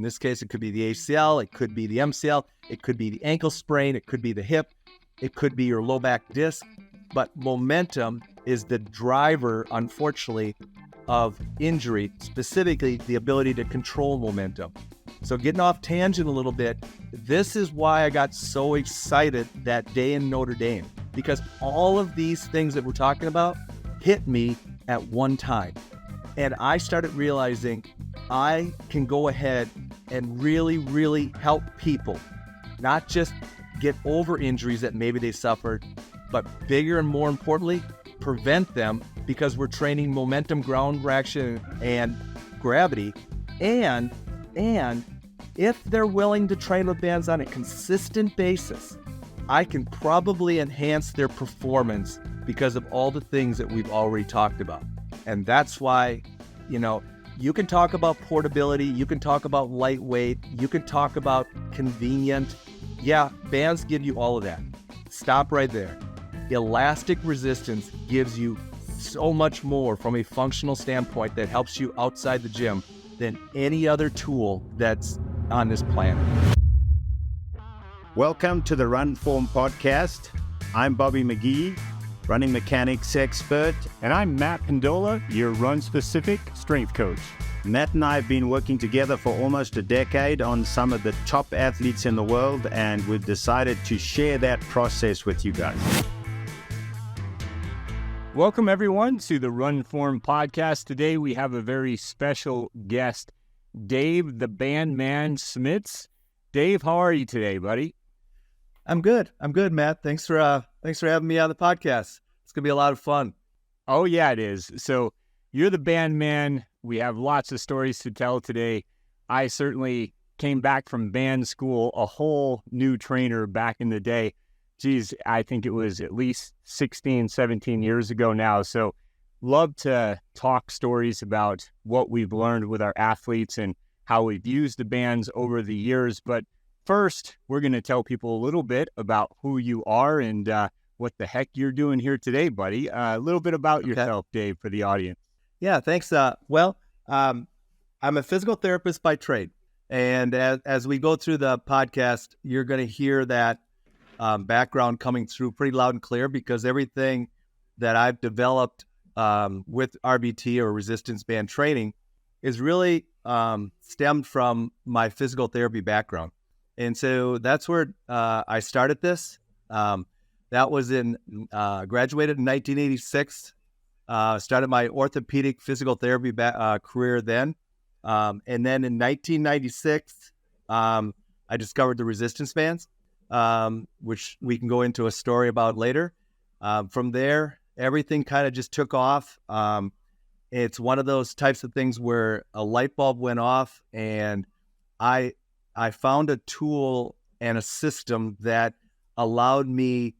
In this case, it could be the ACL, it could be the MCL, it could be the ankle sprain, it could be the hip, it could be your low back disc. But momentum is the driver, unfortunately, of injury, specifically the ability to control momentum. So getting off tangent a little bit, this is why I got so excited that day in Notre Dame, because all of these things that we're talking about hit me at one time. And I started realizing I can go ahead and really, really help people, not just get over injuries that maybe they suffered, but bigger and more importantly, prevent them, because we're training momentum, ground reaction, and gravity. And if they're willing to train with bands on a consistent basis, I can probably enhance their performance because of all the things that we've already talked about. And that's why, you can talk about portability, you can talk about lightweight, you can talk about convenient. Yeah, bands give you all of that. Stop right there. Elastic resistance gives you so much more from a functional standpoint that helps you outside the gym than any other tool that's on this planet. Welcome to the RunFORM podcast. I'm Bobby McGee, running mechanics expert. And I'm Matt Pendola, your run-specific strength coach. Matt and I have been working together for almost a decade on some of the top athletes in the world, and we've decided to share that process with you guys. Welcome, everyone, to the RunFORM podcast. Today, we have a very special guest, Dave, the band man Schmitz. Dave, how are you today, buddy? I'm good, Matt. Thanks for having me on the podcast. It's gonna be a lot of fun. Oh yeah, it is. So you're the band man. We have lots of stories to tell today. I certainly came back from band school, a whole new trainer back in the day. Geez, I think it was at least 16, 17 years ago now. So love to talk stories about what we've learned with our athletes and how we've used the bands over the years. But first, we're going to tell people a little bit about who you are and what the heck you're doing here today, buddy. A little bit about yourself, Dave, for the audience. Yeah, thanks. I'm a physical therapist by trade. And as we go through the podcast, you're going to hear that background coming through pretty loud and clear, because everything that I've developed with RBT or resistance band training is really stemmed from my physical therapy background. And so that's where I started this. That was graduated in 1986, started my orthopedic physical therapy career then. And then in 1996, I discovered the resistance bands, which we can go into a story about later. From there, everything kind of just took off. It's one of those types of things where a light bulb went off, and I found a tool and a system that allowed me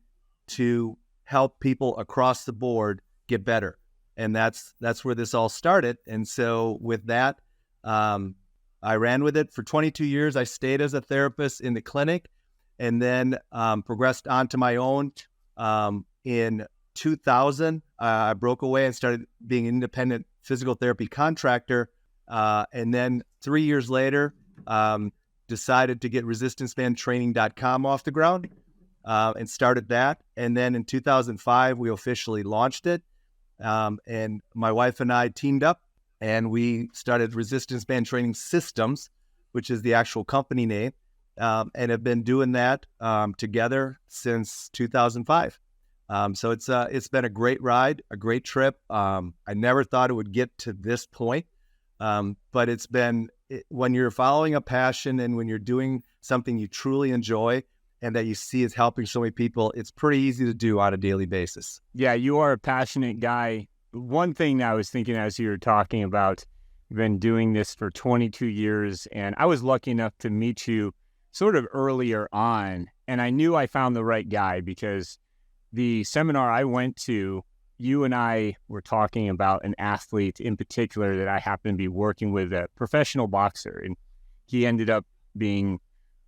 to help people across the board get better. And that's where this all started. And so with that, I ran with it for 22 years. I stayed as a therapist in the clinic, and then progressed onto my own. In 2000, I broke away and started being an independent physical therapy contractor. And then 3 years later, decided to get resistancebandtraining.com off the ground and started that. And then in 2005, we officially launched it. And my wife and I teamed up, and we started Resistance Band Training Systems, which is the actual company name, and have been doing that together since 2005. So it's been a great ride, a great trip. I never thought it would get to this point, but it's been, when you're following a passion and when you're doing something you truly enjoy and that you see is helping so many people, it's pretty easy to do on a daily basis. Yeah, you are a passionate guy. One thing that I was thinking as you were talking about, been doing this for 22 years, and I was lucky enough to meet you sort of earlier on, and I knew I found the right guy because the seminar I went to, you and I were talking about an athlete in particular that I happened to be working with, a professional boxer, and he ended up being,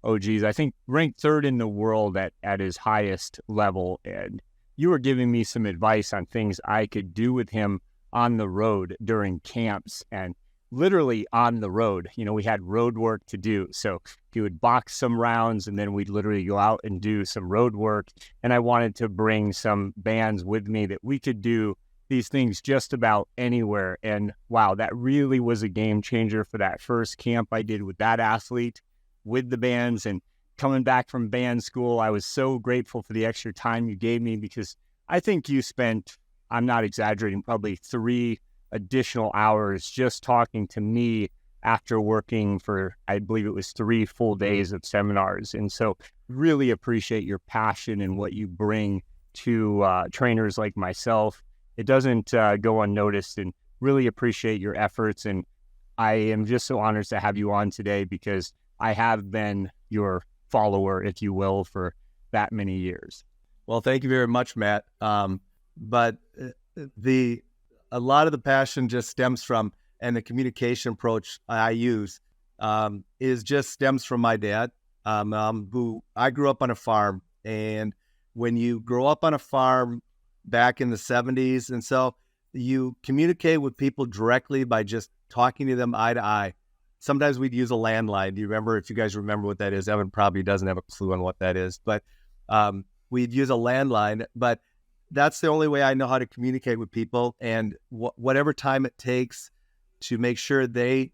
I think ranked third in the world at his highest level. And you were giving me some advice on things I could do with him on the road during camps. And literally on the road. We had road work to do. So he would box some rounds and then we'd literally go out and do some road work. And I wanted to bring some bands with me that we could do these things just about anywhere. And wow, that really was a game changer for that first camp I did with that athlete with the bands. And coming back from band school, I was so grateful for the extra time you gave me, because I think you spent, I'm not exaggerating, probably 3 additional hours just talking to me after working for, I believe it was 3 full days of seminars. And so really appreciate your passion and what you bring to trainers like myself. It doesn't go unnoticed, and really appreciate your efforts. And I am just so honored to have you on today, because I have been your follower, if you will, for that many years. Well, thank you very much, Matt. But a lot of the passion just stems from, and the communication approach I use stems from my dad, who I grew up on a farm. And when you grow up on a farm back in the 70s, and so you communicate with people directly by just talking to them eye to eye. Sometimes we'd use a landline. Do you remember? If you guys remember what that is, Evan probably doesn't have a clue on what that is, but we'd use a landline. But that's the only way I know how to communicate with people, and whatever time it takes to make sure they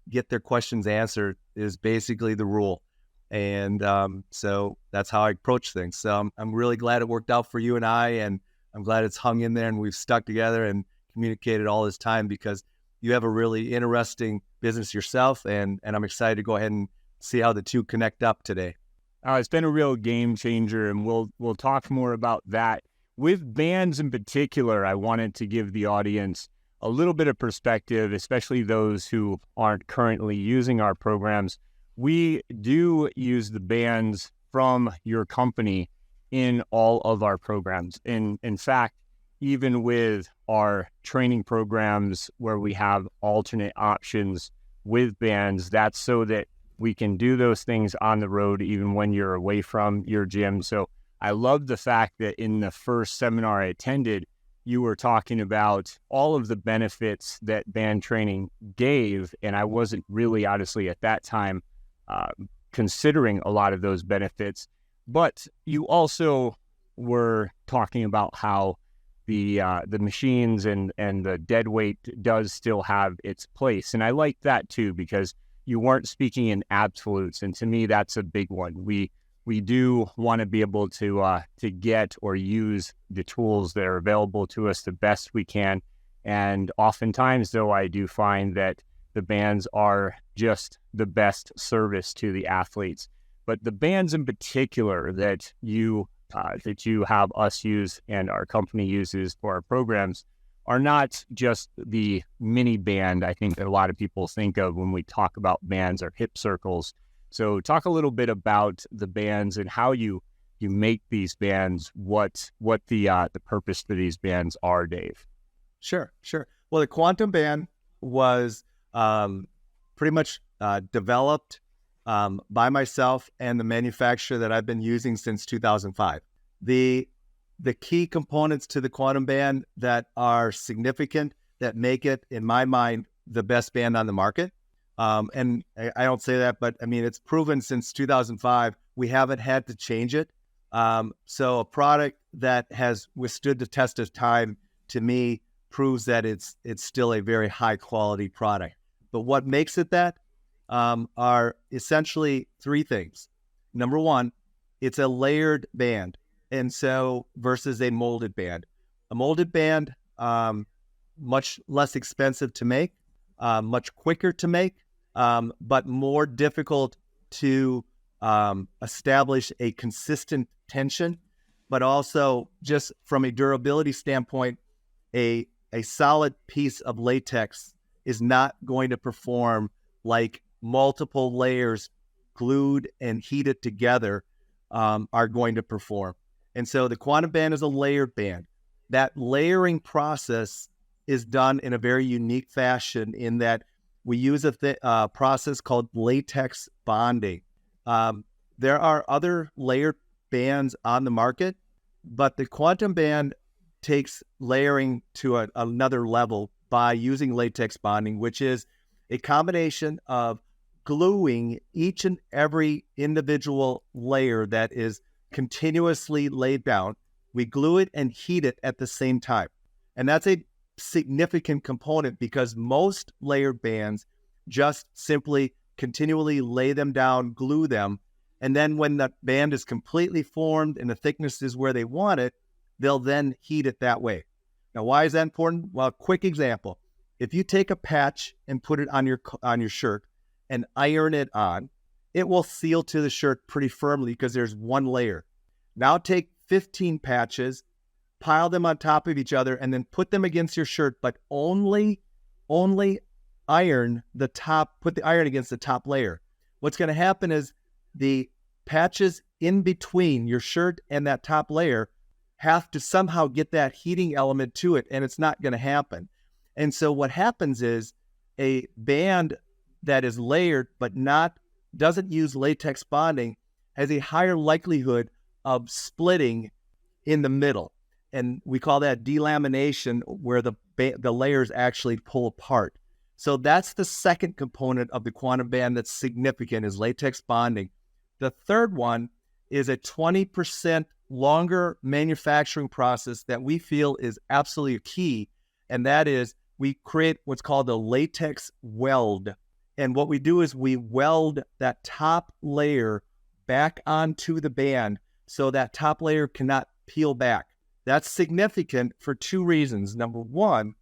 get their questions answered is basically the rule. And so that's how I approach things. So I'm really glad it worked out for you and I, and I'm glad it's hung in there and we've stuck together and communicated all this time, because you have a really interesting business yourself, and I'm excited to go ahead and see how the two connect up today. It's been a real game changer, and we'll talk more about that. With bands in particular, I wanted to give the audience a little bit of perspective, especially those who aren't currently using our programs. We do use the bands from your company in all of our programs. In fact, even with our training programs where we have alternate options with bands, that's so that we can do those things on the road even when you're away from your gym. So I love the fact that in the first seminar I attended, you were talking about all of the benefits that band training gave, and I wasn't really, honestly, at that time considering a lot of those benefits. But you also were talking about how the machines and the dead weight does still have its place. And I like that too, because you weren't speaking in absolutes. And to me, that's a big one. We do want to be able to get or use the tools that are available to us the best we can. And oftentimes, though, I do find that the bands are just the best service to the athletes. But the bands in particular that you have us use and our company uses for our programs are not just the mini band I think that a lot of people think of when we talk about bands or hip circles. So talk a little bit about the bands and how you make these bands, what the purpose for these bands are, Dave. Sure. Well, the Quantum Band was pretty much developed by myself and the manufacturer that I've been using since 2005. The key components to the Quantum Band that are significant, that make it, in my mind, the best band on the market. And I don't say that, but I mean, it's proven since 2005, we haven't had to change it. So a product that has withstood the test of time, to me, proves that it's still a very high quality product. But what makes it that are essentially 3 things. Number one, it's a layered band. And so versus a molded band. A molded band, much less expensive to make, much quicker to make, but more difficult to establish a consistent tension, but also just from a durability standpoint, a solid piece of latex is not going to perform like multiple layers glued and heated together are going to perform. And so the Quantum Band is a layered band. That layering process is done in a very unique fashion in that we use a process called latex bonding. There are other layered bands on the market, but the Quantum Band takes layering to another level by using latex bonding, which is a combination of gluing each and every individual layer that is continuously laid down. We glue it and heat it at the same time. And that's a significant component because most layered bands just simply continually lay them down, glue them, and then when the band is completely formed and the thickness is where they want it, they'll then heat it that way. Now, why is that important? Well, quick example. If you take a patch and put it on your shirt and iron it on, it will seal to the shirt pretty firmly because there's one layer. Now take 15 patches, pile them on top of each other, and then put them against your shirt, but only iron the top, put the iron against the top layer. What's going to happen is the patches in between your shirt and that top layer have to somehow get that heating element to it, and it's not going to happen. And so what happens is a band that is layered but doesn't use latex bonding has a higher likelihood of splitting in the middle. And we call that delamination, where the layers actually pull apart. So that's the second component of the quantum band that's significant, is latex bonding. The third one is a 20% longer manufacturing process that we feel is absolutely key, and that is we create what's called a latex weld. And what we do is we weld that top layer back onto the band so that top layer cannot peel back. That's significant for two reasons. Number one,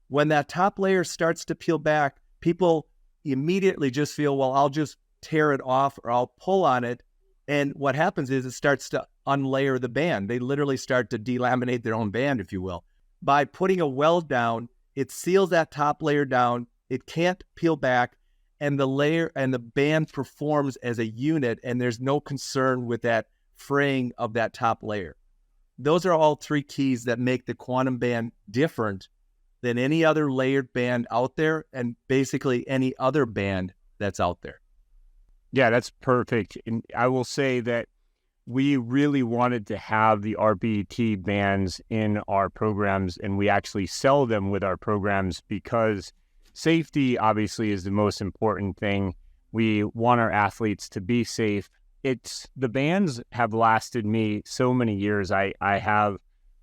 when that top layer starts to peel back, people immediately just feel, well, I'll just tear it off or I'll pull on it. And what happens is it starts to unlayer the band. They literally start to delaminate their own band, if you will. By putting a weld down, it seals that top layer down. It can't peel back, and the band performs as a unit, and there's no concern with that fraying of that top layer. Those are all three keys that make the quantum band different than any other layered band out there, and basically any other band that's out there. Yeah, that's perfect. And I will say that we really wanted to have the RPT bands in our programs, and we actually sell them with our programs because safety obviously is the most important thing. We want our athletes to be safe. The bands have lasted me so many years. I have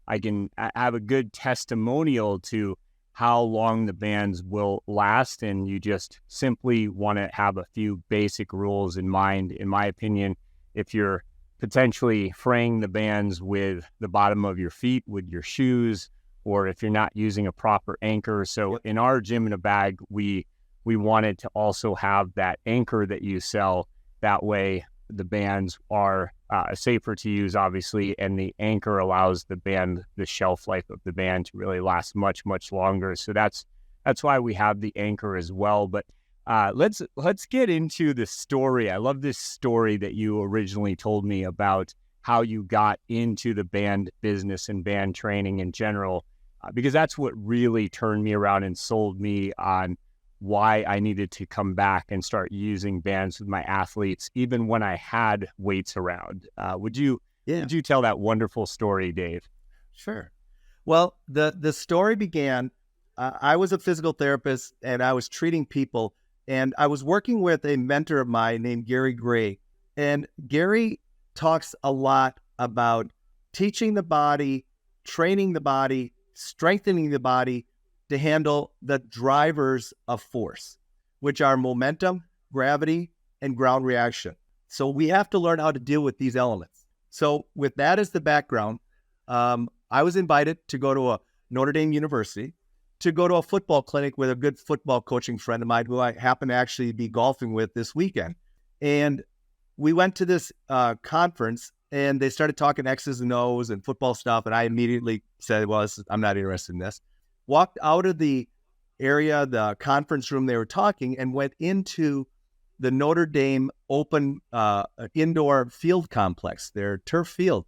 a good testimonial to how long the bands will last, and you just simply want to have a few basic rules in mind. In my opinion, if you're potentially fraying the bands with the bottom of your feet, with your shoes, or if you're not using a proper anchor. So in our Gym in a Bag, we wanted to also have that anchor that you sell. That way the bands are safer to use, obviously, and the anchor allows the shelf life of the band to really last much, much longer. So that's why we have the anchor as well. But let's get into the story. I love this story that you originally told me about how you got into the band business and band training in general, because that's what really turned me around and sold me on why I needed to come back and start using bands with my athletes, even when I had weights around. Would you tell that wonderful story, Dave? Sure. Well, the story began, I was a physical therapist and I was treating people, and I was working with a mentor of mine named Gary Gray. And Gary talks a lot about teaching the body, training the body, strengthening the body to handle the drivers of force, which are momentum, gravity, and ground reaction. So we have to learn how to deal with these elements. So with that as the background, I was invited to go to a Notre Dame University to go to a football clinic with a good football coaching friend of mine who I happen to actually be golfing with this weekend. And we went to this conference, and they started talking X's and O's and football stuff. And I immediately said, well, I'm not interested in this. Walked out of the area, the conference room they were talking, and went into the Notre Dame open indoor field complex, their turf field.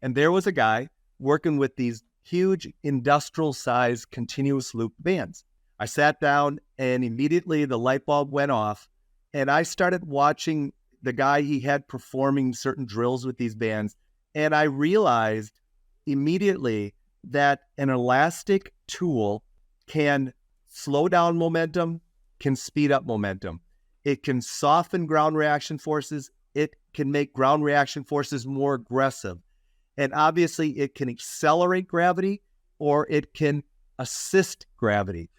And there was a guy working with these huge industrial-sized continuous loop bands. I sat down, and immediately the light bulb went off, and I started watching the guy he had performing certain drills with these bands, and I realized immediately that an elastic tool can slow down momentum, can speed up momentum. It can soften ground reaction forces. It can make ground reaction forces more aggressive. And obviously, it can accelerate gravity or it can assist gravity.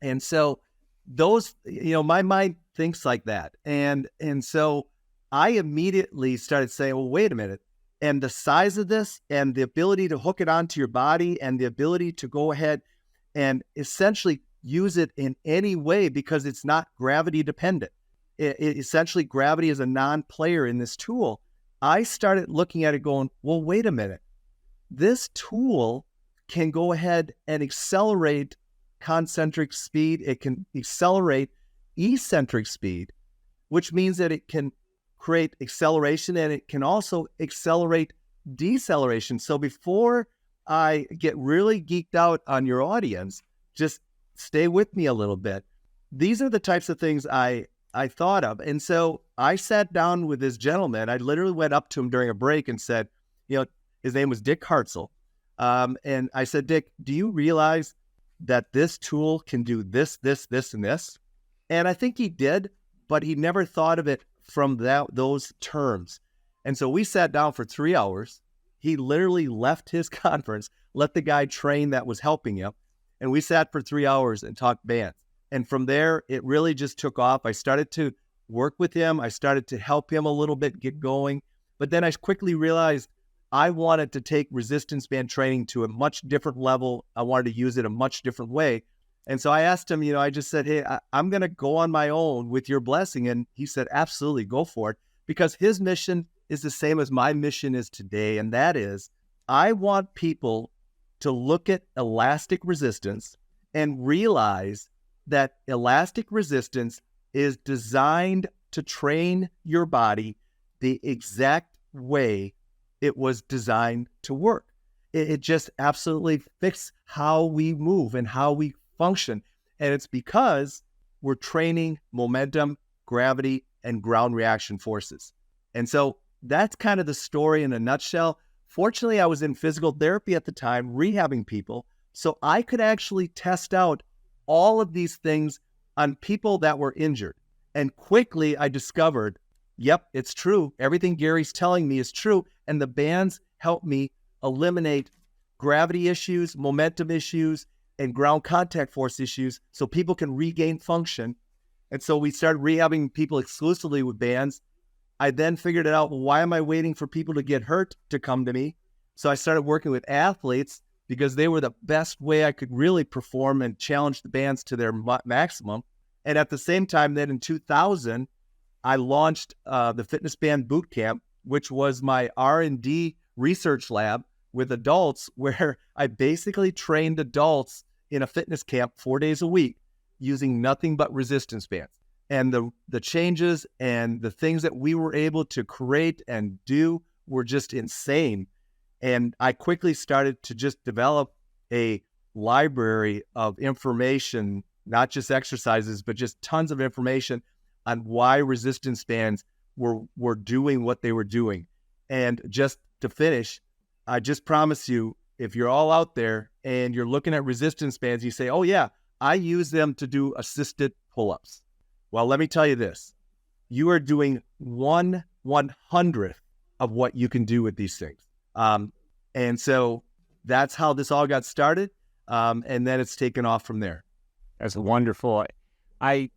And so those, my mind thinks like that. And so I immediately started saying, well, wait a minute. And the size of this and the ability to hook it onto your body and the ability to go ahead and essentially use it in any way because it's not gravity dependent. Essentially, gravity is a non-player in this tool. I started looking at it going, well, wait a minute. This tool can go ahead and accelerate concentric speed. It can accelerate eccentric speed, which means that it can create acceleration and it can also accelerate deceleration. So before I get really geeked out on your audience, just stay with me a little bit. These are the types of things I thought of. And so I sat down with this gentleman. I literally went up to him during a break and said, his name was Dick Hartzell. And I said, Dick, do you realize that this tool can do this, this, this, and this? And I think he did, but he never thought of it from those terms. And so we sat down for 3 hours. He literally left his conference, let the guy train that was helping him. And we sat for 3 hours and talked bands. And from there, it really just took off. I started to work with him. I started to help him a little bit get going. But then I quickly realized I wanted to take resistance band training to a much different level. I wanted to use it a much different way. And so I asked him, I just said, hey, I'm going to go on my own with your blessing. And he said, absolutely, go for it. Because his mission is the same as my mission is today. And that is, I want people to look at elastic resistance and realize that elastic resistance is designed to train your body the exact way it was designed to work. It just absolutely fixes how we move and how we function. And it's because we're training momentum, gravity, and ground reaction forces. And so that's kind of the story in a nutshell. Fortunately, I was in physical therapy at the time, rehabbing people, so I could actually test out all of these things on people that were injured. And quickly I discovered, yep, it's true. Everything Gary's telling me is true. And the bands help me eliminate gravity issues, momentum issues, and ground contact force issues so people can regain function. And so we started rehabbing people exclusively with bands. I then figured it out, well, why am I waiting for people to get hurt to come to me? So I started working with athletes because they were the best way I could really perform and challenge the bands to their maximum. And at the same time, then in 2000, I launched the Fitness Band Boot Camp, which was my R&D research lab with adults, where I basically trained adults in a fitness camp 4 days a week using nothing but resistance bands. And the changes and the things that we were able to create and do were just insane. And I quickly started to just develop a library of information, not just exercises, but just tons of information on why resistance bands were doing what they were doing. And just to finish, I just promise you, if you're all out there and you're looking at resistance bands, you say, oh yeah, I use them to do assisted pull-ups. Well, let me tell you this. You are doing 1/100th of what you can do with these things. And so that's how this all got started. And then it's taken off from there. That's wonderful. I'd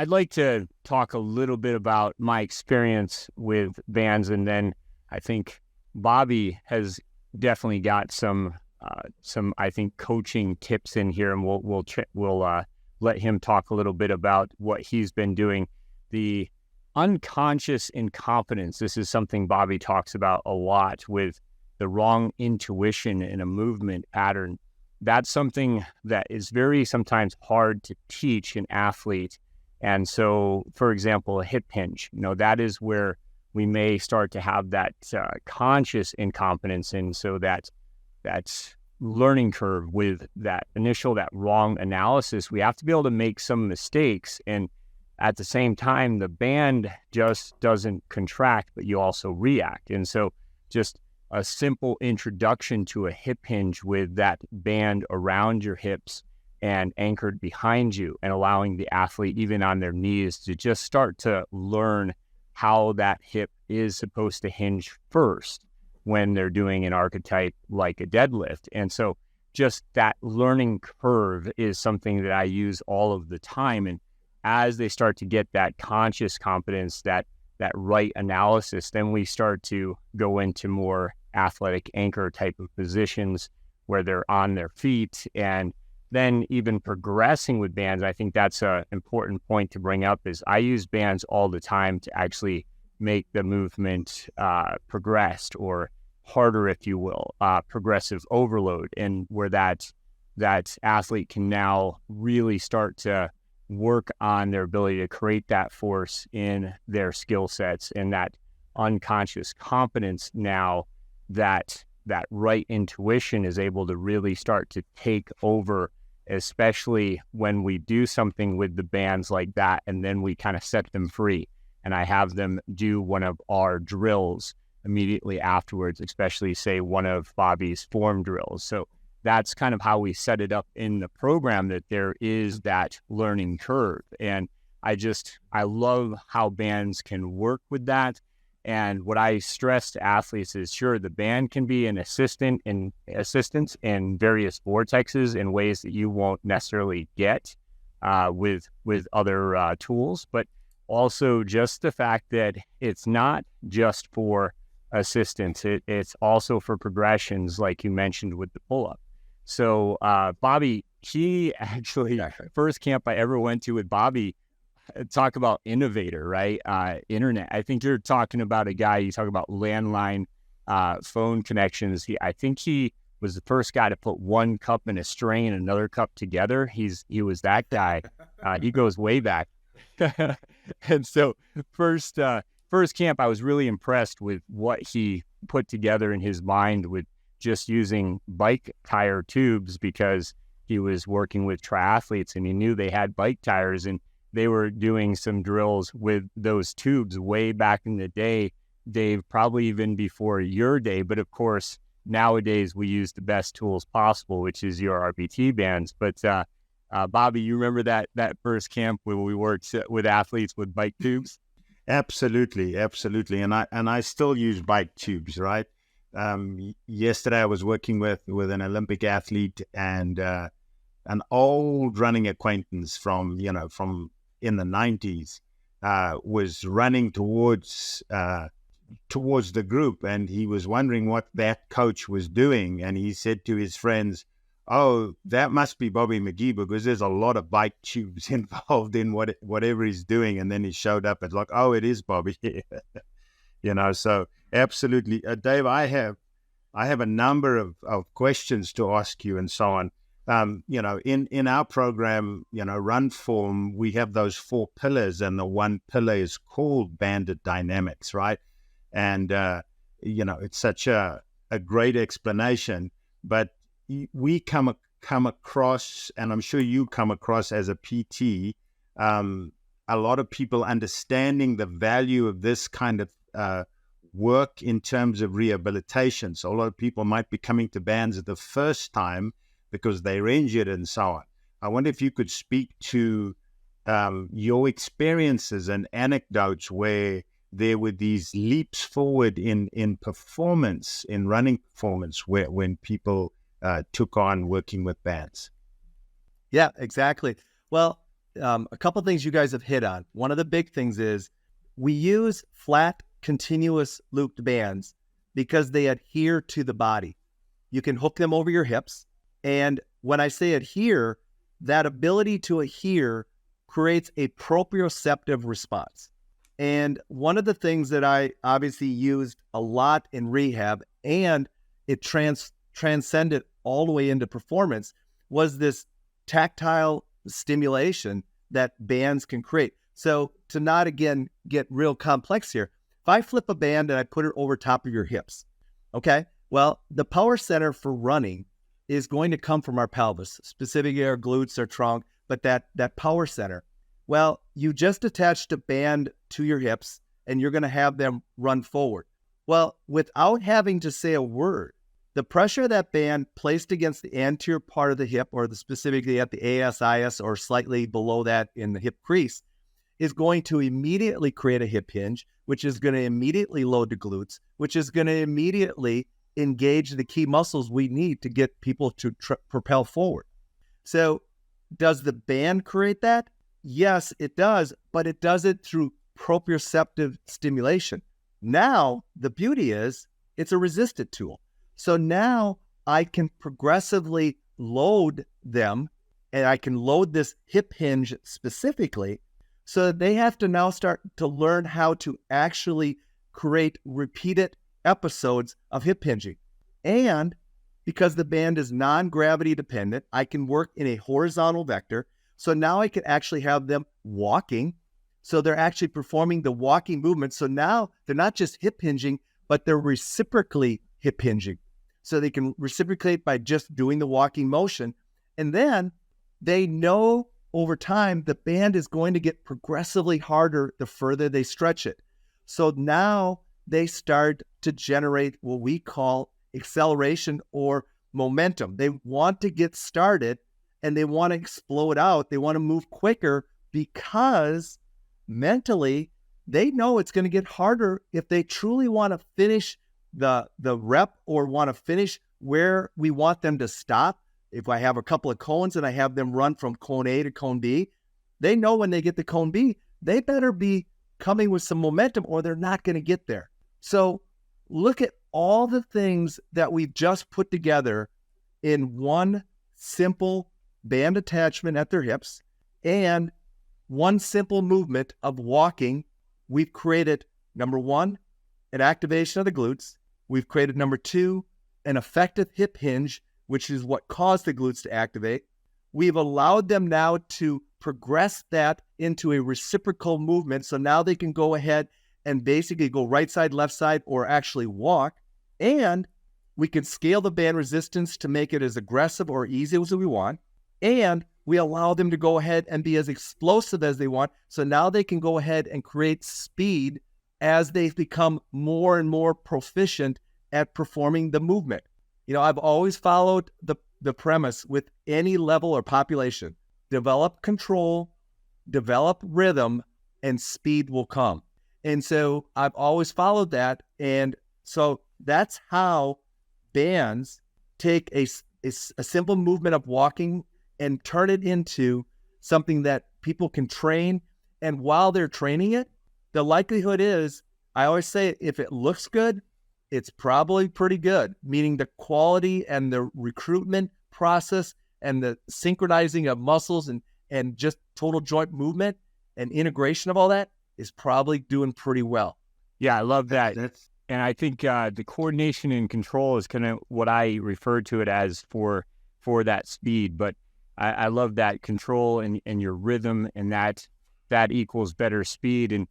like to talk a little bit about my experience with bands, and then I think Bobby has definitely got some I think coaching tips in here, and we'll let him talk a little bit about what he's been doing. The unconscious incompetence. This is something Bobby talks about a lot with the wrong intuition in a movement pattern. That's something that is very sometimes hard to teach an athlete. And so, for example, a hip hinge, that is where we may start to have that conscious incompetence. And so that's learning curve with that wrong analysis. We have to be able to make some mistakes. And at the same time, the band just doesn't contract, but you also react. And so just a simple introduction to a hip hinge with that band around your hips and anchored behind you, and allowing the athlete, even on their knees, to just start to learn how that hip is supposed to hinge first when they're doing an archetype like a deadlift. And so just that learning curve is something that I use all of the time. And as they start to get that conscious competence, that right analysis, then we start to go into more athletic anchor type of positions where they're on their feet. And then even progressing with bands, I think that's an important point to bring up, is I use bands all the time to actually make the movement progressed, or harder, if you will, progressive overload, and where that athlete can now really start to work on their ability to create that force in their skill sets, and that unconscious competence. Now that right intuition is able to really start to take over, especially when we do something with the bands like that, and then we kind of set them free, and I have them do one of our drills immediately afterwards, especially say one of Bobby's form drills. So that's kind of how we set it up in the program, that there is that learning curve. And I love how bands can work with that. And what I stress to athletes is, sure, the band can be an assistance in various vortexes in ways that you won't necessarily get with other tools, but also just the fact that it's not just for assistance. It's also for progressions, like you mentioned with the pull-up. So Bobby, he actually, first camp I ever went to with Bobby, talk about innovator, right? Internet. I think you're talking about a guy, you talk about landline phone connections. I think he was the first guy to put one cup in a string and another cup together. He was that guy. He goes way back. And so first camp, I was really impressed with what he put together in his mind with just using bike tire tubes, because he was working with triathletes and he knew they had bike tires, and they were doing some drills with those tubes way back in the day, Dave, probably even before your day. But of course, nowadays we use the best tools possible, which is your RPT bands. But Bobby, you remember that first camp where we worked with athletes with bike tubes? Absolutely. And I still use bike tubes, right? Yesterday I was working with an Olympic athlete, and an old running acquaintance from in the 90s was running towards the group, and he was wondering what that coach was doing, and he said to his friends, "Oh, that must be Bobby McGee, because there's a lot of bike tubes involved in whatever he's doing." And then he showed up, and like, "Oh, it is Bobby." So absolutely. Dave, I have a number of questions to ask you and so on. In our program, RunFORM, we have those 4 pillars, and the one pillar is called banded dynamics, right? And, it's such a great explanation, but we come across, and I'm sure you come across as a PT, a lot of people understanding the value of this kind of work in terms of rehabilitation. So a lot of people might be coming to bands the first time because they're injured and so on. I wonder if you could speak to your experiences and anecdotes where there were these leaps forward in performance, in running performance, when people took on working with bands. Yeah, exactly. Well, a couple of things you guys have hit on. One of the big things is we use flat, continuous looped bands because they adhere to the body. You can hook them over your hips. And when I say adhere, that ability to adhere creates a proprioceptive response. And one of the things that I obviously used a lot in rehab, and it transcended all the way into performance, was this tactile stimulation that bands can create. So to not, again, get real complex here, if I flip a band and I put it over top of your hips, okay, well, the power center for running is going to come from our pelvis, specifically our glutes, our trunk, but that power center. Well, you just attached a band to your hips, and you're going to have them run forward. Well, without having to say a word, the pressure of that band placed against the anterior part of the hip, or specifically at the ASIS or slightly below that in the hip crease, is going to immediately create a hip hinge, which is going to immediately load the glutes, which is going to immediately engage the key muscles we need to get people to propel forward. So does the band create that? Yes, it does, but it does it through proprioceptive stimulation. Now, the beauty is it's a resisted tool. So now I can progressively load them, and I can load this hip hinge specifically, so that they have to now start to learn how to actually create repeated episodes of hip hinging. And because the band is non-gravity dependent, I can work in a horizontal vector. So now I can actually have them walking. So they're actually performing the walking movement. So now they're not just hip hinging, but they're reciprocally hip hinging. So they can reciprocate by just doing the walking motion. And then they know over time the band is going to get progressively harder the further they stretch it. So now they start to generate what we call acceleration or momentum. They want to get started and they want to explode out. They want to move quicker because mentally they know it's going to get harder if they truly want to finish the rep or want to finish where we want them to stop. If I have a couple of cones and I have them run from cone A to cone B, they know when they get to cone B, they better be coming with some momentum or they're not going to get there. So look at all the things that we've just put together in one simple band attachment at their hips and one simple movement of walking. We've created, number one, an activation of the glutes. We've created, number two, an effective hip hinge, which is what caused the glutes to activate. We've allowed them now to progress that into a reciprocal movement. So now they can go ahead and basically go right side, left side, or actually walk. And we can scale the band resistance to make it as aggressive or easy as we want. And we allow them to go ahead and be as explosive as they want. So now they can go ahead and create speed as they become more and more proficient at performing the movement. You know, I've always followed the premise with any level or population: develop control, develop rhythm, and speed will come. And so I've always followed that. And so that's how bands take a simple movement of walking and turn it into something that people can train. And while they're training it, the likelihood is, I always say, if it looks good, it's probably pretty good, meaning the quality and the recruitment process and the synchronizing of muscles and just total joint movement and integration of all that is probably doing pretty well. Yeah, I love that. And I think the coordination and control is kind of what I refer to it as for that speed. But I love that control and your rhythm, and that equals better speed. And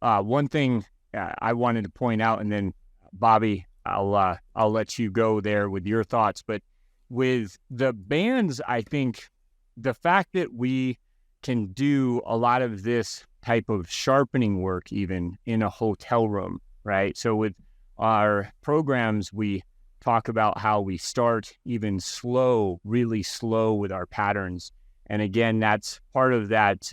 one thing I wanted to point out, and then Bobby, I'll let you go there with your thoughts. But with the bands, I think the fact that we can do a lot of this type of sharpening work even in a hotel room, right? So with our programs, we talk about how we start even slow, really slow with our patterns. And again, that's part of that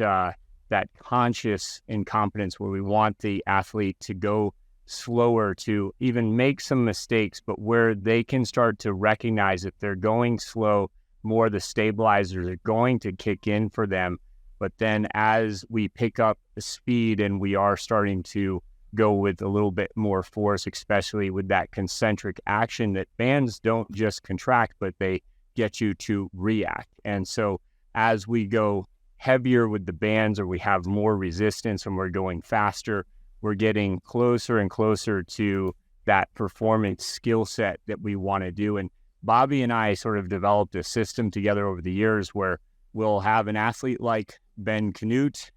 conscious incompetence where we want the athlete to go slower, to even make some mistakes, but where they can start to recognize if they're going slow, more the stabilizers are going to kick in for them. But then as we pick up the speed and we are starting to go with a little bit more force, especially with that concentric action, that bands don't just contract, but they get you to react. And so as we go heavier with the bands, or we have more resistance and we're going faster, we're getting closer and closer to that performance skill set that we want to do. And Bobby and I sort of developed a system together over the years where we'll have an athlete like Ben Canute,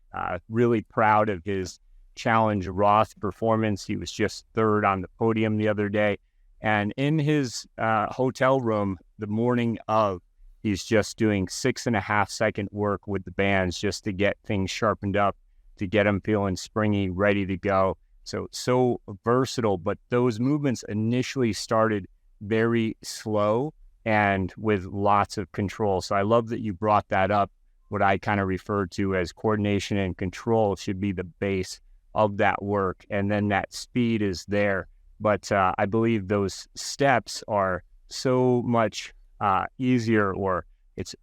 really proud of his Challenge Roth performance. He was just third on the podium the other day. And in his hotel room, the morning of, he's just doing 6.5 second work with the bands just to get things sharpened up, to get them feeling springy, ready to go. So versatile, but those movements initially started very slow and with lots of control. So I love that you brought that up. What I kind of refer to as coordination and control should be the base of that work. And then that speed is there. But I believe those steps are so much easier, or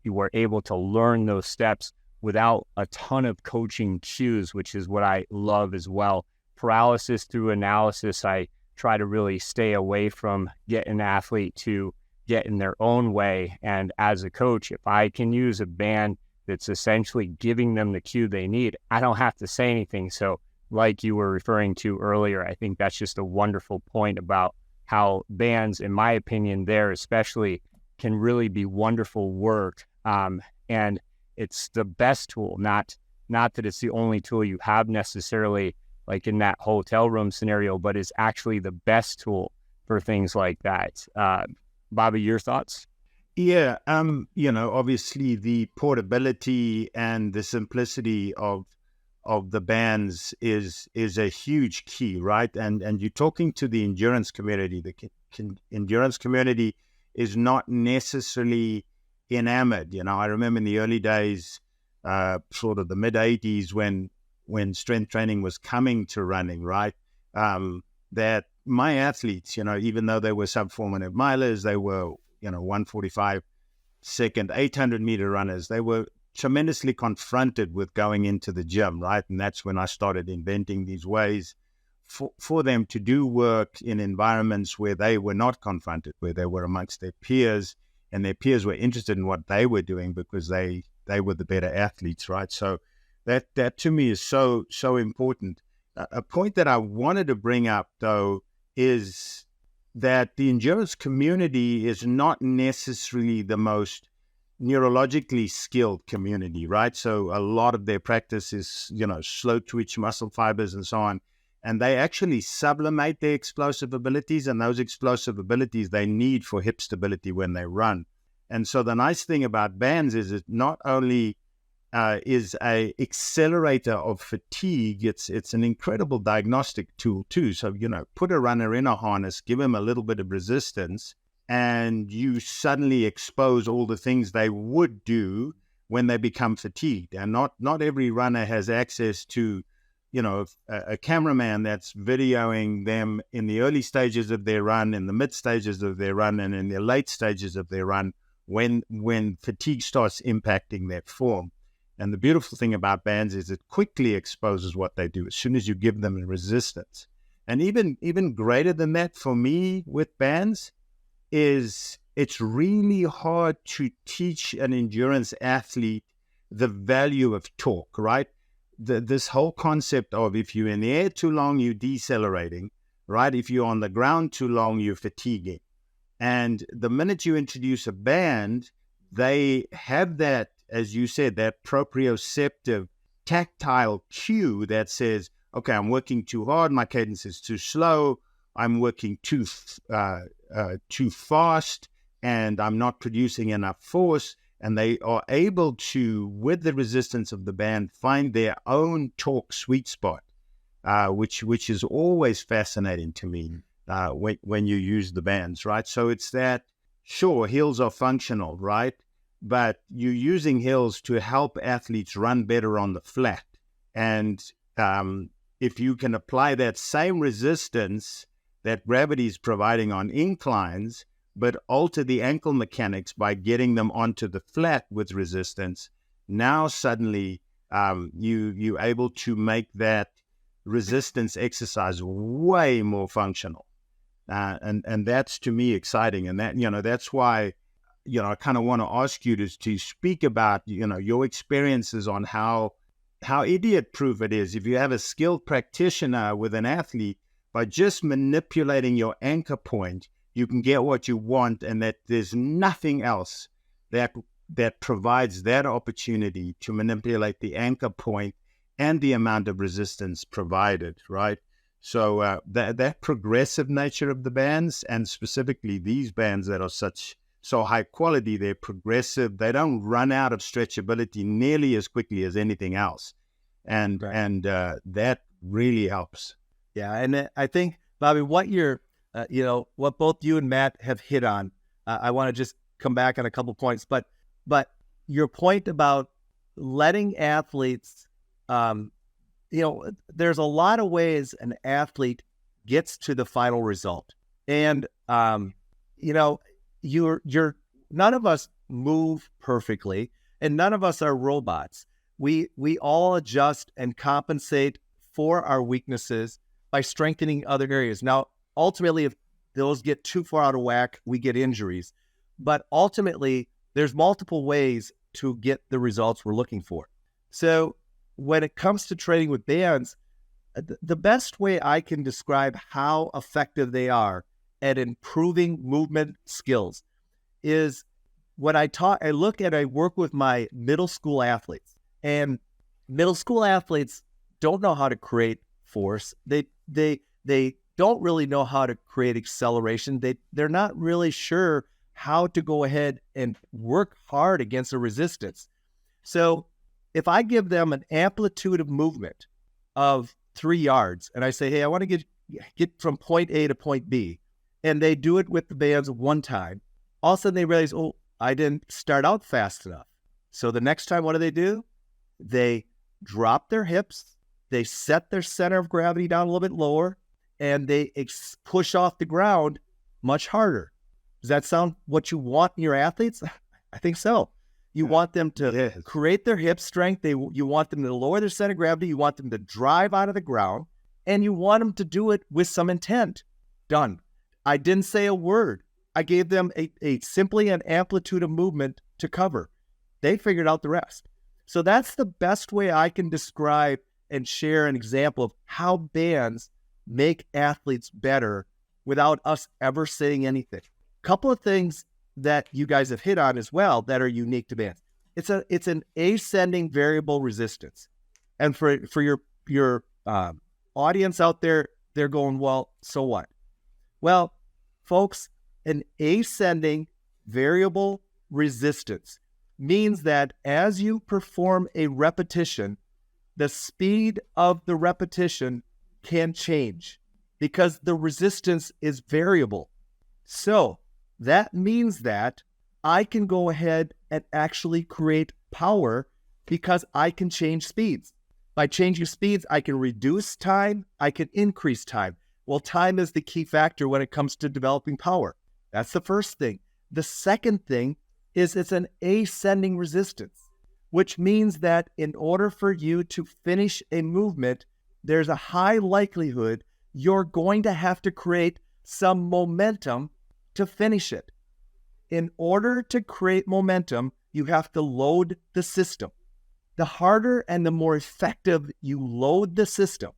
you were able to learn those steps without a ton of coaching cues, which is what I love as well. Paralysis through analysis, I try to really stay away from, get an athlete to get in their own way. And as a coach, if I can use a band that's essentially giving them the cue they need, I don't have to say anything. So like you were referring to earlier, I think that's just a wonderful point about how bands, in my opinion, there especially, can really be wonderful work. And it's the best tool, not that it's the only tool you have necessarily, like in that hotel room scenario, but is actually the best tool for things like that. Bobby, your thoughts? Yeah, obviously the portability and the simplicity of the bands is a huge key, right? And you're talking to the endurance community. The endurance community is not necessarily enamored. I remember in the early days, sort of the mid 80s, when strength training was coming to running, right? That my athletes, even though they were sub 4 minute milers, they were 1:45 second 800 meter runners, they were tremendously confronted with going into the gym, right? And that's when I started inventing these ways for them to do work in environments where they were not confronted, where they were amongst their peers, and their peers were interested in what they were doing because they were the better athletes, right? So that to me is so important. A point that I wanted to bring up, though, is that the endurance community is not necessarily the most neurologically skilled community, right? So a lot of their practice is, slow twitch muscle fibers and so on. And they actually sublimate their explosive abilities, and those explosive abilities they need for hip stability when they run. And so the nice thing about bands is it not only is a accelerator of fatigue, it's an incredible diagnostic tool too. So, put a runner in a harness, give him a little bit of resistance, and you suddenly expose all the things they would do when they become fatigued. And not every runner has access to, a cameraman that's videoing them in the early stages of their run, in the mid stages of their run, and in the late stages of their run when fatigue starts impacting their form. And the beautiful thing about bands is it quickly exposes what they do as soon as you give them a resistance. And even greater than that for me with bands is it's really hard to teach an endurance athlete the value of torque, right? This whole concept of if you're in the air too long, you're decelerating, right? If you're on the ground too long, you're fatiguing. And the minute you introduce a band, they have that, as you said, that proprioceptive tactile cue that says, okay, I'm working too hard, my cadence is too slow, I'm working too fast, and I'm not producing enough force. And they are able to, with the resistance of the band, find their own torque sweet spot, which is always fascinating to me when you use the bands, right? So it's that, sure, hills are functional, right? But you're using hills to help athletes run better on the flat. And if you can apply that same resistance that gravity is providing on inclines, but alter the ankle mechanics by getting them onto the flat with resistance, now suddenly you're able to make that resistance exercise way more functional. And that's, to me, exciting. And that, that's why, I kind of want to ask you to speak about, your experiences on how idiot-proof it is. If you have a skilled practitioner with an athlete, by just manipulating your anchor point, you can get what you want, and that there's nothing else that provides that opportunity to manipulate the anchor point and the amount of resistance provided, right? So that progressive nature of the bands, and specifically these bands that are so high quality, they're progressive. They don't run out of stretchability nearly as quickly as anything else, and that really helps. Yeah, and I think, Bobby, what you're what both you and Matt have hit on. I want to just come back on a couple points, but your point about letting athletes, there's a lot of ways an athlete gets to the final result. And, none of us move perfectly, and none of us are robots. We all adjust and compensate for our weaknesses by strengthening other areas. Now, ultimately, if those get too far out of whack, we get injuries. But ultimately, there's multiple ways to get the results we're looking for. So when it comes to training with bands, the best way I can describe how effective they are at improving movement skills is when I work with my middle school athletes. And middle school athletes don't know how to create force. They don't really know how to create acceleration. They're not really sure how to go ahead and work hard against a resistance. So if I give them an amplitude of movement of 3 yards, and I say, hey, I want to get from point A to point B, and they do it with the bands one time, all of a sudden they realize, oh, I didn't start out fast enough. So the next time, what do? They drop their hips, they set their center of gravity down a little bit lower, and they push off the ground much harder. Does that sound what you want in your athletes? I think so. You want them to create their hip strength. You want them to lower their center of gravity. You want them to drive out of the ground, and you want them to do it with some intent. Done. I didn't say a word. I gave them simply an amplitude of movement to cover. They figured out the rest. So that's the best way I can describe and share an example of how bands make athletes better without us ever saying anything. Couple of things that you guys have hit on as well that are unique to bands. It's an ascending variable resistance. And for your audience out there, they're going, well, so what? Well, folks, an ascending variable resistance means that as you perform a repetition, the speed of the repetition can change because the resistance is variable. So that means that I can go ahead and actually create power because I can change speeds. By changing speeds, I can reduce time, I can increase time. Well, time is the key factor when it comes to developing power. That's the first thing. The second thing is it's an ascending resistance, which means that in order for you to finish a movement, there's a high likelihood you're going to have to create some momentum to finish it. In order to create momentum, you have to load the system. The harder and the more effective you load the system,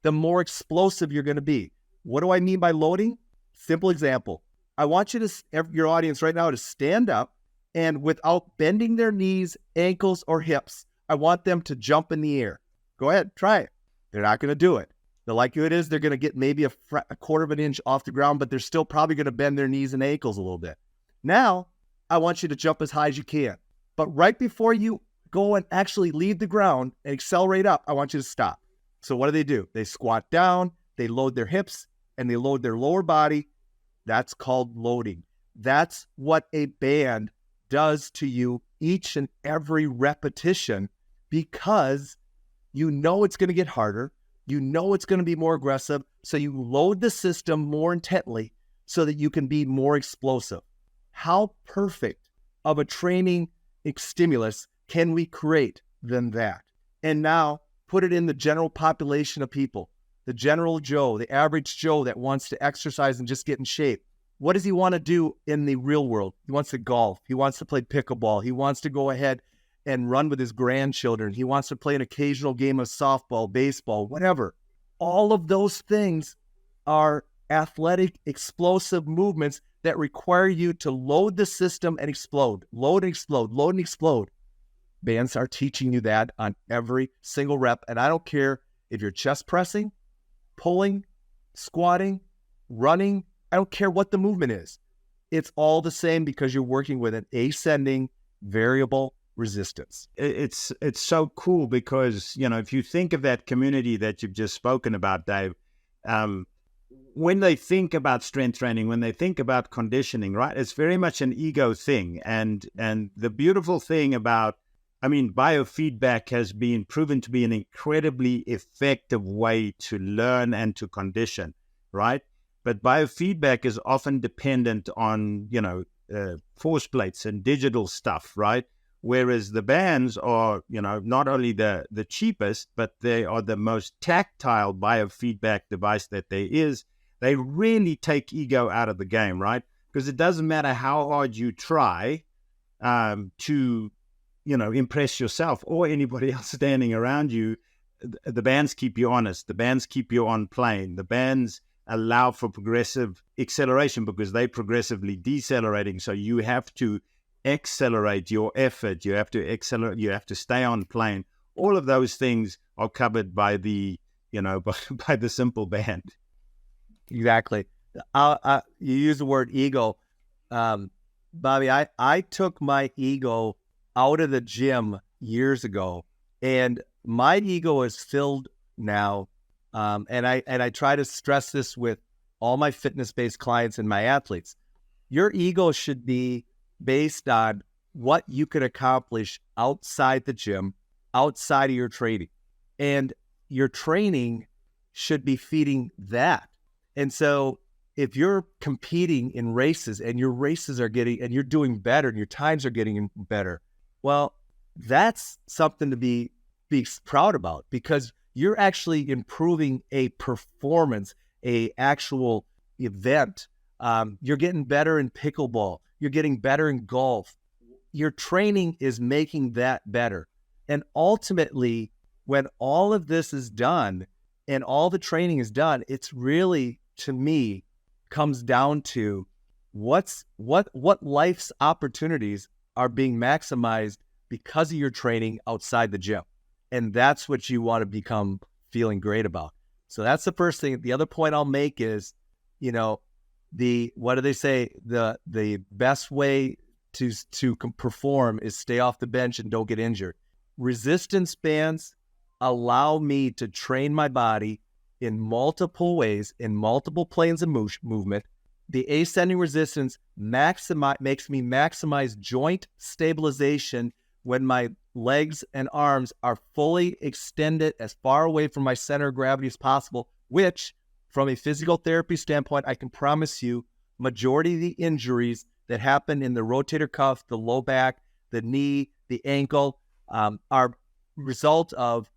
the more explosive you're going to be. What do I mean by loading? Simple example. I want your audience right now to stand up, and without bending their knees, ankles, or hips, I want them to jump in the air. Go ahead, try it. They're not going to do it. The likelihood is they're going to get maybe a quarter of an inch off the ground, but they're still probably going to bend their knees and ankles a little bit. Now, I want you to jump as high as you can. But right before you go and actually leave the ground and accelerate up, I want you to stop. So what do? They squat down, they load their hips, and they load their lower body. That's called loading. That's what a band does to you each and every repetition, because you know it's going to get harder. You know it's going to be more aggressive. So you load the system more intently so that you can be more explosive. How perfect of a training stimulus can we create than that? And now put it in the general population of people. The general Joe, the average Joe that wants to exercise and just get in shape. What does he want to do in the real world? He wants to golf. He wants to play pickleball. He wants to go ahead and run with his grandchildren. He wants to play an occasional game of softball, baseball, whatever. All of those things are athletic, explosive movements that require you to load the system and explode. Load and explode, load and explode. Bands are teaching you that on every single rep. And I don't care if you're chest pressing, pulling, squatting, running. I don't care what the movement is. It's all the same because you're working with an ascending variable resistance. It's so cool because, if you think of that community that you've just spoken about, Dave, when they think about strength training, when they think about conditioning, right, it's very much an ego thing. And the beautiful thing about, biofeedback has been proven to be an incredibly effective way to learn and to condition, right? But biofeedback is often dependent on, force plates and digital stuff, right? Whereas the bands are, not only the cheapest, but they are the most tactile biofeedback device that there is. They really take ego out of the game, right? Because it doesn't matter how hard you try to, impress yourself or anybody else standing around you. The bands keep you honest. The bands keep you on plane. The bands allow for progressive acceleration because they're progressively decelerating. So you have to accelerate your effort. You have to accelerate. You have to stay on plane. All of those things are covered by the, by the simple band. Exactly. You use the word ego. Bobby, I took my ego out of the gym years ago, and my ego is filled now. And I try to stress this with all my fitness-based clients and my athletes. Your ego should be based on what you could accomplish outside the gym, outside of your training. And your training should be feeding that. And so if you're competing in races and your races are getting, and you're doing better and your times are getting better, well, that's something to be proud about, because you're actually improving a performance, a actual event. You're getting better in pickleball. You're getting better in golf. Your training is making that better. And ultimately, when all of this is done and all the training is done, it's really, to me, comes down to what life's opportunities are being maximized because of your training outside the gym. And that's what you want to become feeling great about. So that's the first thing. The other point I'll make is, what do they say? The best way to perform is stay off the bench and don't get injured. Resistance bands allow me to train my body in multiple ways, in multiple planes of movement. The ascending resistance makes me maximize joint stabilization when my legs and arms are fully extended as far away from my center of gravity as possible, which, from a physical therapy standpoint, I can promise you, majority of the injuries that happen in the rotator cuff, the low back, the knee, the ankle, are result of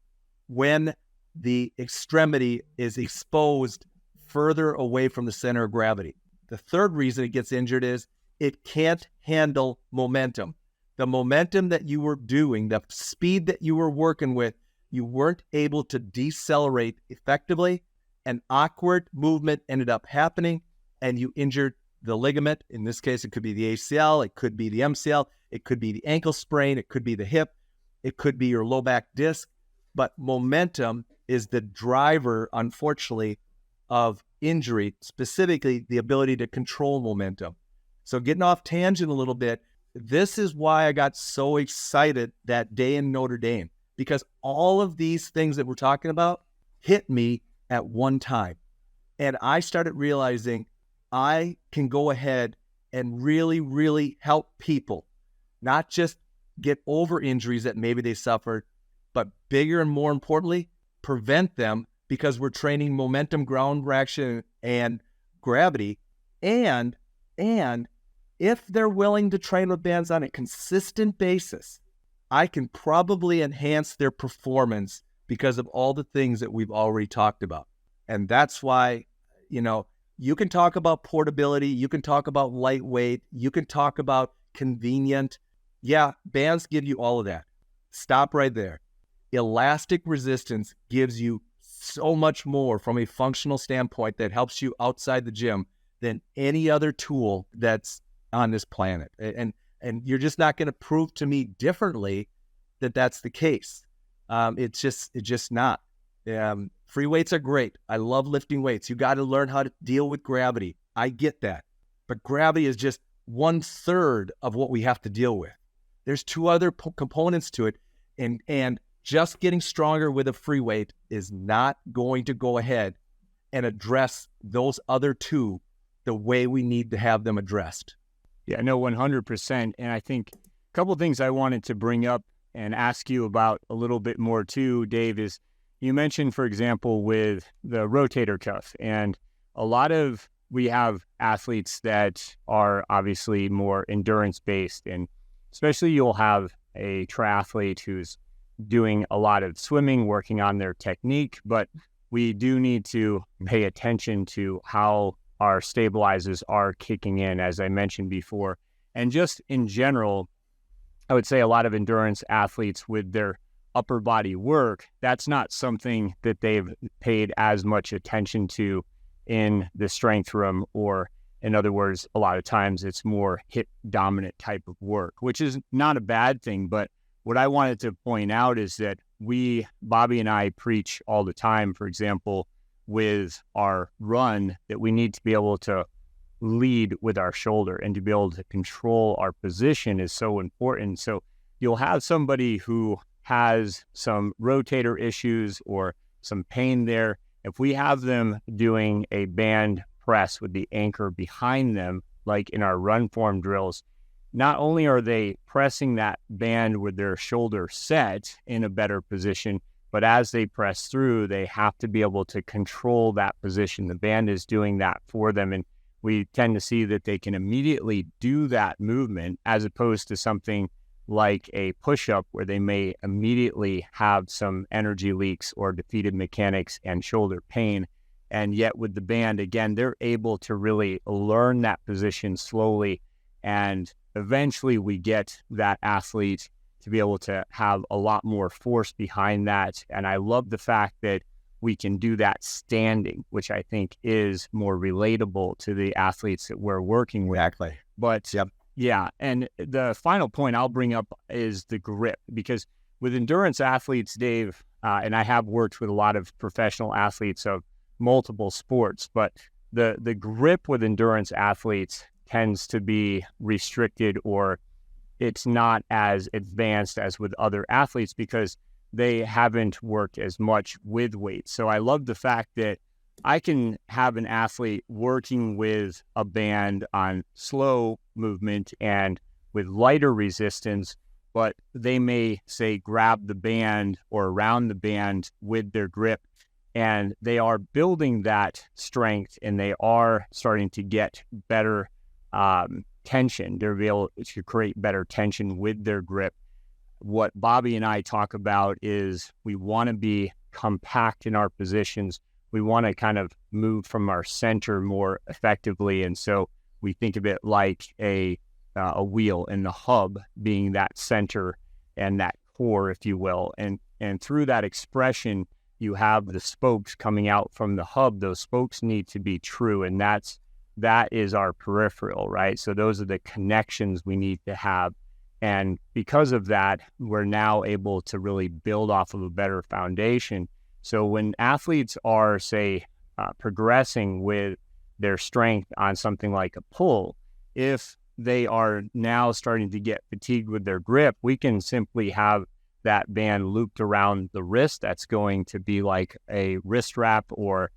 when the extremity is exposed further away from the center of gravity. The third reason it gets injured is it can't handle momentum. The momentum that you were doing, the speed that you were working with, you weren't able to decelerate effectively. An awkward movement ended up happening, and you injured the ligament. In this case, it could be the ACL, it could be the MCL, it could be the ankle sprain, it could be the hip, it could be your low back disc. But momentum is the driver, unfortunately, of injury, specifically the ability to control momentum. So getting off tangent a little bit, this is why I got so excited that day in Notre Dame, because all of these things that we're talking about hit me at one time. And I started realizing I can go ahead and really, really help people, not just get over injuries that maybe they suffered, but bigger and more importantly, prevent them, because we're training momentum, ground reaction, and gravity. And if they're willing to train with bands on a consistent basis, I can probably enhance their performance because of all the things that we've already talked about. And that's why, you can talk about portability, you can talk about lightweight, you can talk about convenient. Yeah, bands give you all of that. Stop right there. Elastic resistance gives you so much more from a functional standpoint that helps you outside the gym than any other tool that's on this planet. And you're just not going to prove to me differently that that's the case. It's just not. Free weights are great. I love lifting weights. You got to learn how to deal with gravity. I get that. But gravity is just 1/3 of what we have to deal with. There's two other components to it. And just getting stronger with a free weight is not going to go ahead and address those other two the way we need to have them addressed. Yeah, no, 100%. And I think a couple of things I wanted to bring up and ask you about a little bit more too, Dave, is you mentioned, for example, with the rotator cuff, and we have athletes that are obviously more endurance based, and especially you'll have a triathlete who's doing a lot of swimming, working on their technique, but we do need to pay attention to how our stabilizers are kicking in, as I mentioned before. And just in general, I would say a lot of endurance athletes with their upper body work, that's not something that they've paid as much attention to in the strength room, or in other words, a lot of times it's more hip dominant type of work, which is not a bad thing. But what I wanted to point out is that Bobby and I preach all the time, for example, with our run, that we need to be able to lead with our shoulder, and to be able to control our position is so important. So you'll have somebody who has some rotator issues or some pain there. If we have them doing a band press with the anchor behind them, like in our RunFORM drills, not only are they pressing that band with their shoulder set in a better position, but as they press through, they have to be able to control that position. The band is doing that for them. And we tend to see that they can immediately do that movement, as opposed to something like a push-up where they may immediately have some energy leaks or defeated mechanics and shoulder pain. And yet with the band, again, they're able to really learn that position slowly. And eventually we get that athlete to be able to have a lot more force behind that. And I love the fact that we can do that standing, which I think is more relatable to the athletes that we're working with. Exactly. But yeah, and the final point I'll bring up is the grip, because with endurance athletes, Dave, and I have worked with a lot of professional athletes of multiple sports, but the grip with endurance athletes tends to be restricted, or it's not as advanced as with other athletes because they haven't worked as much with weight. So I love the fact that I can have an athlete working with a band on slow movement and with lighter resistance, but they may say grab the band or around the band with their grip, and they are building that strength and they are starting to get better tension. They're able to create better tension with their grip. What Bobby and I talk about is we want to be compact in our positions. We want to kind of move from our center more effectively. And so we think of it like a wheel, and the hub being that center and that core, if you will. And through that expression, you have the spokes coming out from the hub. Those spokes need to be true. And that is our peripheral, right? So those are the connections we need to have. And because of that, we're now able to really build off of a better foundation. So when athletes are, say, progressing with their strength on something like a pull, if they are now starting to get fatigued with their grip, we can simply have that band looped around the wrist. That's going to be like a wrist wrap, or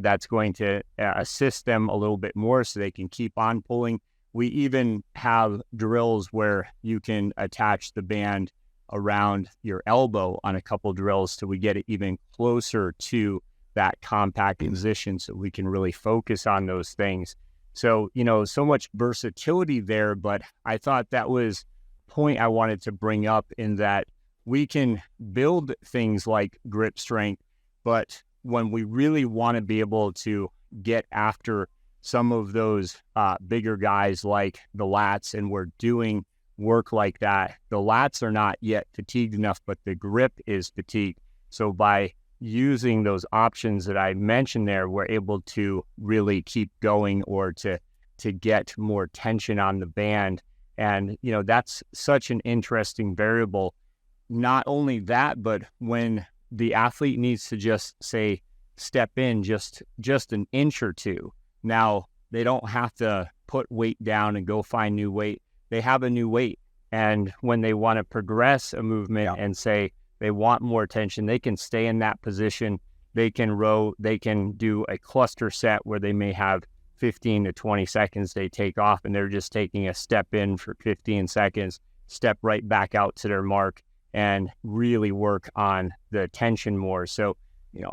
that's going to assist them a little bit more so they can keep on pulling. We even have drills where you can attach the band around your elbow on a couple drills, so we get it even closer to that compact position so we can really focus on those things. So, so much versatility there, but I thought that was a point I wanted to bring up, in that we can build things like grip strength, but when we really want to be able to get after some of those bigger guys like the lats, and we're doing work like that, the lats are not yet fatigued enough, but the grip is fatigued. So by using those options that I mentioned there, we're able to really keep going, or to get more tension on the band. And, that's such an interesting variable. Not only that, but when the athlete needs to just say, step in just an inch or two, now they don't have to put weight down and go find new weight. They have a new weight. And when they want to progress a movement and say they want more tension, they can stay in that position they can row, they can do a cluster set where they may have 15 to 20 seconds they take off, and they're just taking a step in for 15 seconds, step right back out to their mark, and really work on the tension more. So,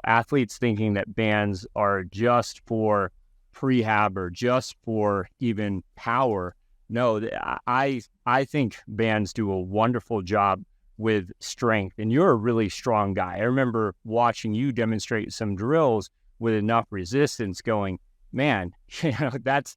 athletes thinking that bands are just for prehab or just for even power. No, I think bands do a wonderful job with strength, and you're a really strong guy. I remember watching you demonstrate some drills with enough resistance going, man, that's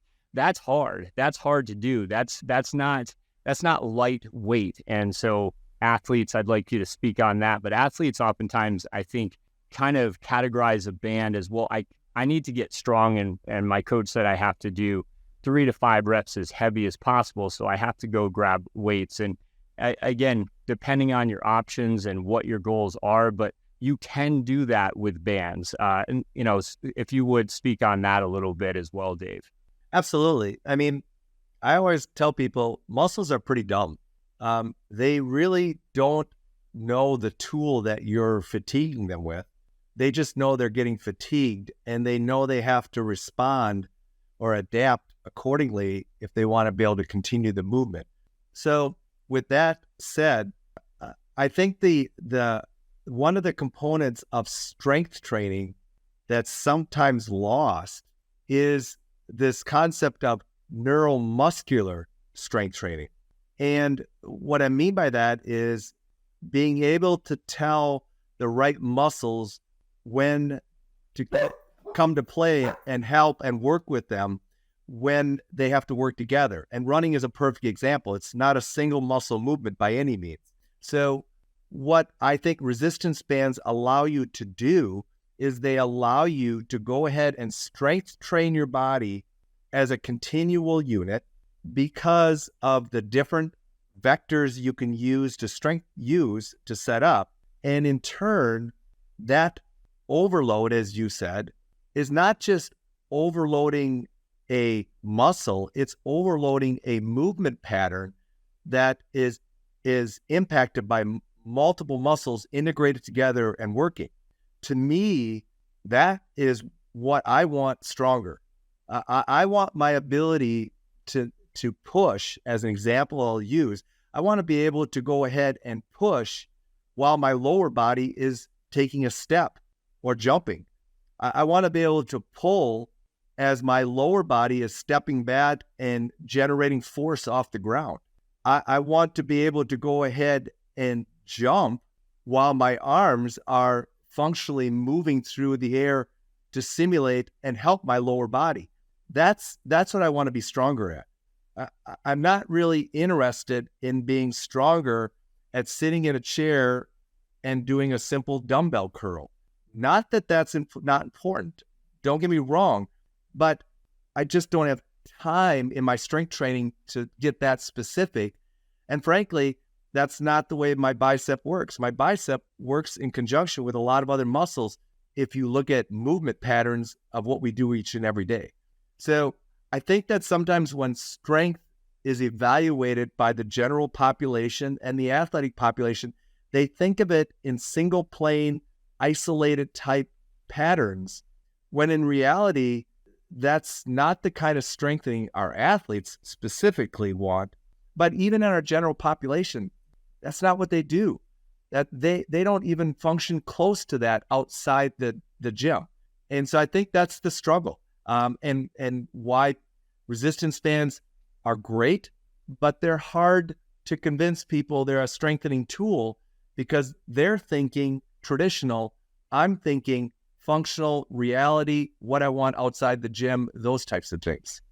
hard. That's hard to do. That's not lightweight. And so athletes, I'd like you to speak on that, but athletes oftentimes, I think, kind of categorize a band as, well, I need to get strong, and my coach said I have to do 3 to 5 reps as heavy as possible, so I have to go grab weights. And again, depending on your options and what your goals are, but you can do that with bands. And if you would speak on that a little bit as well, Dave. Absolutely. I mean, I always tell people muscles are pretty dumb. They really don't know the tool that you're fatiguing them with. They just know they're getting fatigued, and they know they have to respond or adapt accordingly if they want to be able to continue the movement. So with that said, I think the one of the components of strength training that's sometimes lost is this concept of neuromuscular strength training. And what I mean by that is being able to tell the right muscles when to come to play and help and work with them when they have to work together. And running is a perfect example. It's not a single muscle movement by any means. So what I think resistance bands allow you to do is they allow you to go ahead and strength train your body as a continual unit because of the different vectors you can use to set up. And in turn, that overload, as you said, is not just overloading a muscle, it's overloading a movement pattern that is impacted by multiple muscles integrated together and working. To me, that is what I want stronger. I want my ability to push, as an example I'll use. I want to be able to go ahead and push while my lower body is taking a step or jumping. I want to be able to pull as my lower body is stepping back and generating force off the ground. I want to be able to go ahead and jump while my arms are functionally moving through the air to simulate and help my lower body. That's what I want to be stronger at. I'm not really interested in being stronger at sitting in a chair and doing a simple dumbbell curl. Not that that's not important. Don't get me wrong, but I just don't have time in my strength training to get that specific. And frankly, that's not the way my bicep works. My bicep works in conjunction with a lot of other muscles if you look at movement patterns of what we do each and every day. So I think that sometimes when strength is evaluated by the general population and the athletic population, they think of it in single plane, isolated type patterns, when in reality, that's not the kind of strengthening our athletes specifically want. But even in our general population, that's not what they do. That they don't even function close to that outside the gym. And so I think that's the struggle. And why resistance bands are great, but they're hard to convince people they're a strengthening tool because they're thinking traditional. I'm thinking functional, reality, what I want outside the gym, those types of things.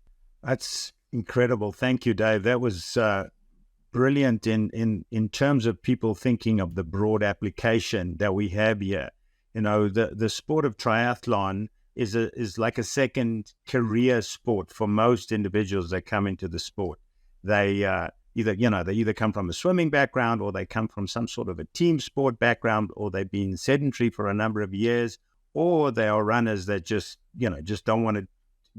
That's incredible. Thank you, Dave. That was brilliant in terms of people thinking of the broad application that we have here. You know, the sport of triathlon is like a second career sport for most individuals that come into the sport. They either come from a swimming background, or they come from some sort of a team sport background, or they've been sedentary for a number of years, or they are runners that just don't want to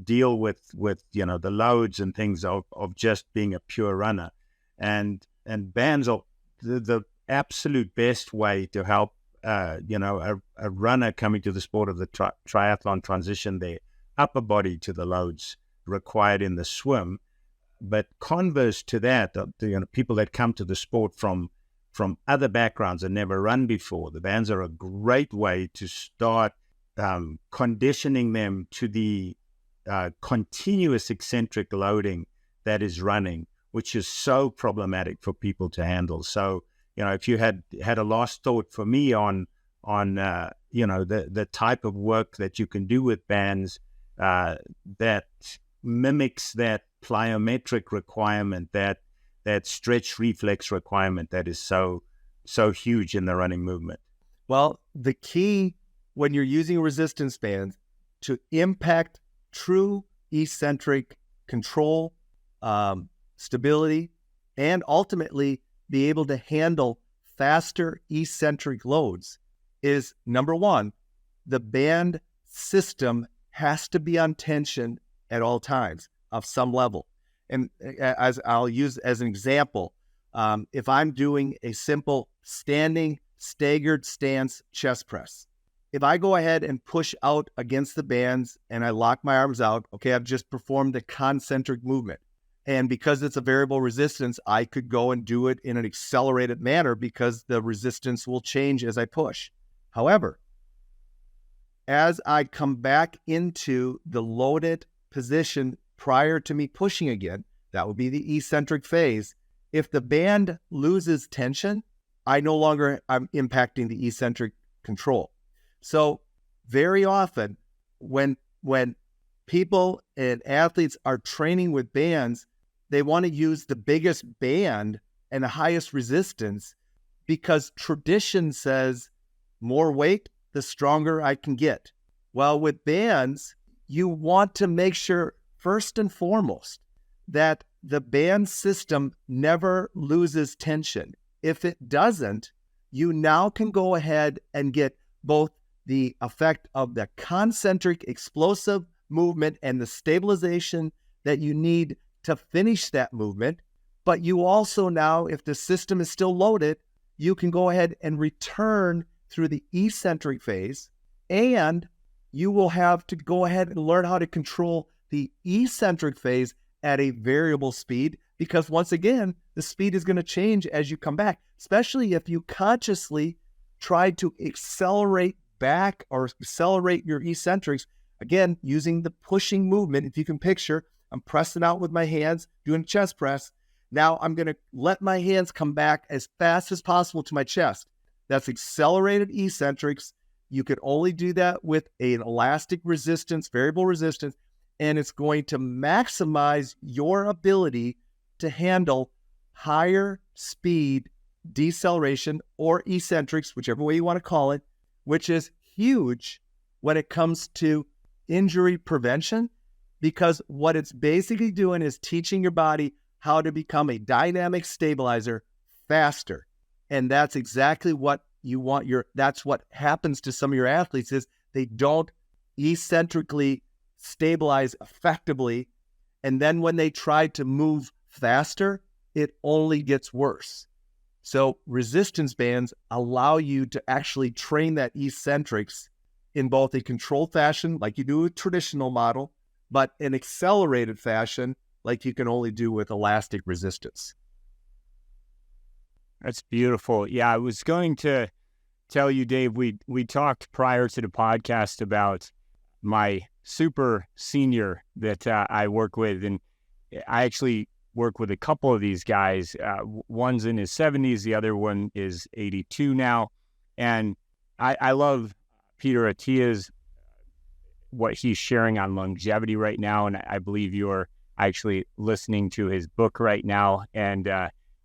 deal with the loads and things of just being a pure runner. And bands are the absolute best way to help a runner coming to the sport of the triathlon transition their upper body to the loads required in the swim. But converse to that, people that come to the sport from other backgrounds and never run before, the bands are a great way to start conditioning them to the continuous eccentric loading that is running, which is so problematic for people to handle. So, if you had a last thought for me on the type of work that you can do with bands that mimics that plyometric requirement, that stretch reflex requirement that is so huge in the running movement. Well, the key when you're using resistance bands to impact true eccentric control, stability, and ultimately be able to handle faster eccentric loads is, number one, the band system has to be on tension at all times of some level. And as I'll use as an example, if I'm doing a simple standing staggered stance chest press, if I go ahead and push out against the bands and I lock my arms out, okay, I've just performed a concentric movement. And because it's a variable resistance, I could go and do it in an accelerated manner because the resistance will change as I push. However, as I come back into the loaded position prior to me pushing again, that would be the eccentric phase. If the band loses tension, I no longer am impacting the eccentric control. So very often when people and athletes are training with bands, they want to use the biggest band and the highest resistance because tradition says more weight, the stronger I can get. Well, with bands, you want to make sure, first and foremost, that the band system never loses tension. If it doesn't, you now can go ahead and get both the effect of the concentric explosive movement and the stabilization that you need to finish that movement. But you also now, if the system is still loaded, you can go ahead and return through the eccentric phase, and you will have to go ahead and learn how to control the eccentric phase at a variable speed, because once again, the speed is going to change as you come back, especially if you consciously try to accelerate back or accelerate your eccentrics, again, using the pushing movement. If you can picture, I'm pressing out with my hands, doing a chest press. Now I'm going to let my hands come back as fast as possible to my chest. That's accelerated eccentrics. You can only do that with an elastic resistance, variable resistance, and it's going to maximize your ability to handle higher speed deceleration or eccentrics, whichever way you want to call it, which is huge when it comes to injury prevention, because what it's basically doing is teaching your body how to become a dynamic stabilizer faster. And that's exactly what you want that's what happens to some of your athletes is they don't eccentrically stabilize effectively. And then when they try to move faster, it only gets worse. So resistance bands allow you to actually train that eccentrics in both a controlled fashion, like you do with traditional model, but an accelerated fashion, like you can only do with elastic resistance. That's beautiful. Yeah, I was going to tell you, Dave, we talked prior to the podcast about my super senior that I work with, and I actually work with a couple of these guys. One's in his 70s, the other one is 82 now, and I love Peter Attia's what he's sharing on longevity right now, and I believe you're actually listening to his book right now, and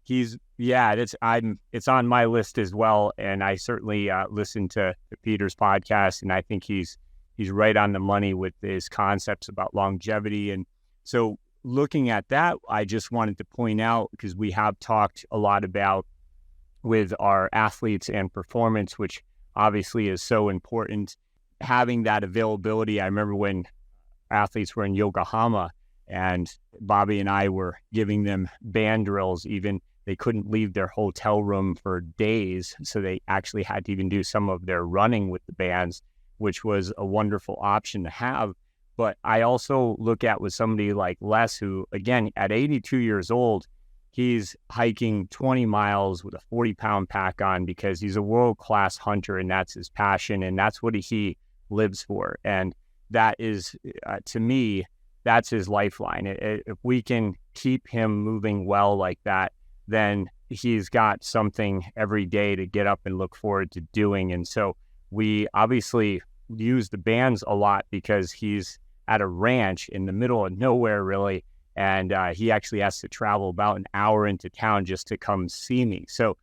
it's on my list as well, and I certainly listen to Peter's podcast, and I think he's right on the money with his concepts about longevity. And so looking at that, I just wanted to point out, because we have talked a lot about with our athletes and performance, which obviously is so important, having that availability. I remember when athletes were in Yokohama and Bobby and I were giving them band drills, even they couldn't leave their hotel room for days. So they actually had to even do some of their running with the bands, which was a wonderful option to have. But I also look at with somebody like Les, who, again, at 82 years old, he's hiking 20 miles with a 40-pound pack on because he's a world-class hunter, and that's his passion, and that's what he lives for. And that is, to me, that's his lifeline. If we can keep him moving well like that, then he's got something every day to get up and look forward to doing. And so we obviously use the bands a lot because he's at a ranch in the middle of nowhere, really. And he actually has to travel about an hour into town just to come see me. So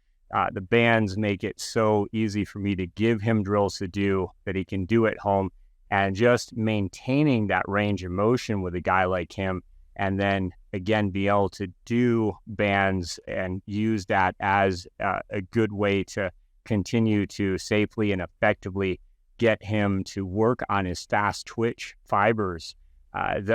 the bands make it so easy for me to give him drills to do that he can do at home, and just maintaining that range of motion with a guy like him. And then again, be able to do bands and use that as a good way to continue to safely and effectively get him to work on his fast twitch fibers.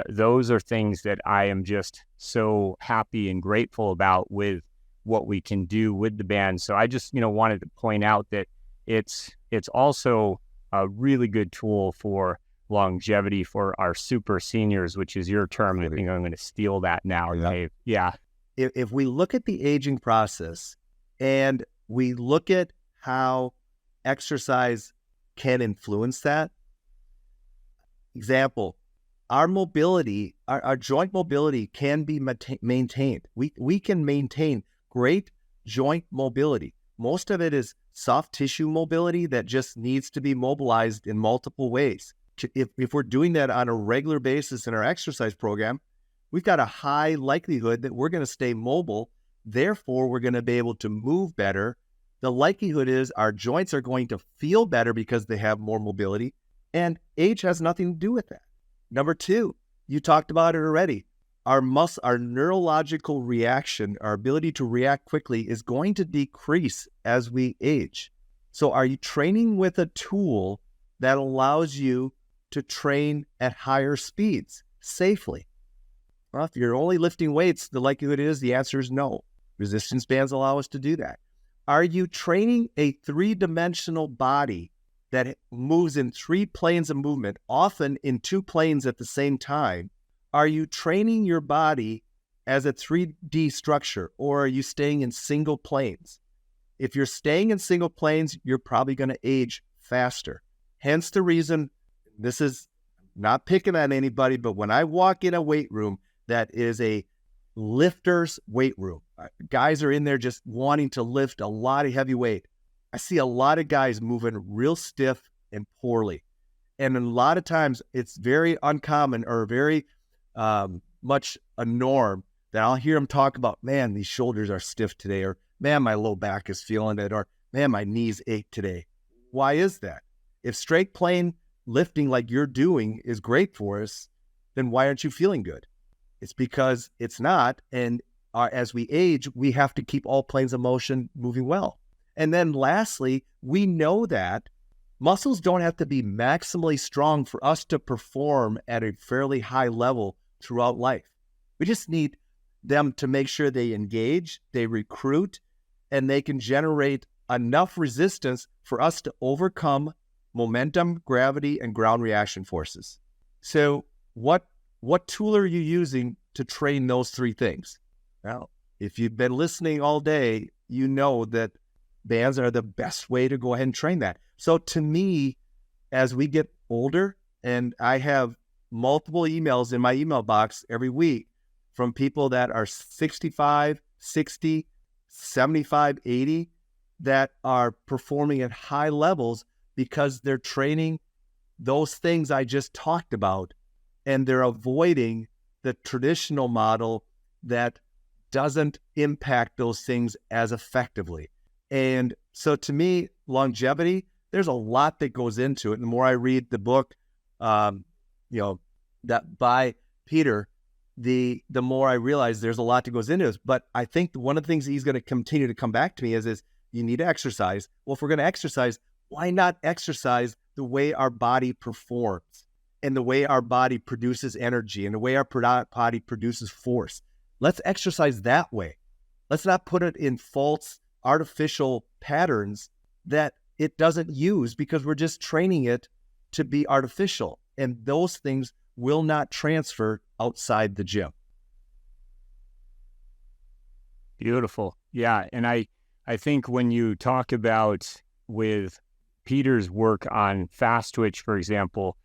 Those are things that I am just so happy and grateful about with what we can do with the band. So I just, wanted to point out that it's also a really good tool for longevity for our super seniors, which is your term. I think I'm going to steal that now, Dave. Yeah. If we look at the aging process and we look at how exercise can influence that, example, our mobility, our joint mobility can be maintained. We can maintain great joint mobility. Most of it is soft tissue mobility that just needs to be mobilized in multiple ways. If we're doing that on a regular basis in our exercise program, we've got a high likelihood that we're going to stay mobile. Therefore, we're going to be able to move better. The likelihood is our joints are going to feel better because they have more mobility, and age has nothing to do with that. Number two, you talked about it already. Our neurological reaction, our ability to react quickly is going to decrease as we age. So are you training with a tool that allows you to train at higher speeds safely? Well, if you're only lifting weights, the likelihood is the answer is no. Resistance bands allow us to do that. Are you training a three-dimensional body that moves in three planes of movement, often in two planes at the same time? Are you training your body as a 3D structure, or are you staying in single planes? If you're staying in single planes, you're probably going to age faster. Hence the reason, this is not picking on anybody, but when I walk in a weight room that is a lifter's weight room, guys are in there just wanting to lift a lot of heavy weight. I see a lot of guys moving real stiff and poorly. And a lot of times it's very uncommon or very much a norm that I'll hear them talk about, man, these shoulders are stiff today, or man, my low back is feeling it, or man, my knees ache today. Why is that? If straight plane lifting like you're doing is great for us, then why aren't you feeling good? It's because it's not. And as we age, we have to keep all planes of motion moving well. And then lastly, we know that muscles don't have to be maximally strong for us to perform at a fairly high level throughout life. We just need them to make sure they engage, they recruit, and they can generate enough resistance for us to overcome momentum, gravity, and ground reaction forces. So what tool are you using to train those three things? Well, if you've been listening all day, you know that bands are the best way to go ahead and train that. So to me, as we get older, and I have multiple emails in my email box every week from people that are 65, 60, 75, 80, that are performing at high levels because they're training those things I just talked about, and they're avoiding the traditional model that doesn't impact those things as effectively. And so to me, longevity, there's a lot that goes into it. And the more I read the book, that by Peter, the more I realize there's a lot that goes into this. But I think one of the things he's going to continue to come back to me is you need to exercise. Well, if we're going to exercise, why not exercise the way our body performs and the way our body produces energy and the way our body produces force? Let's exercise that way. Let's not put it in false, artificial patterns that it doesn't use because we're just training it to be artificial. And those things will not transfer outside the gym. Beautiful. Yeah. And I think when you talk about with Peter's work on fast twitch, for example,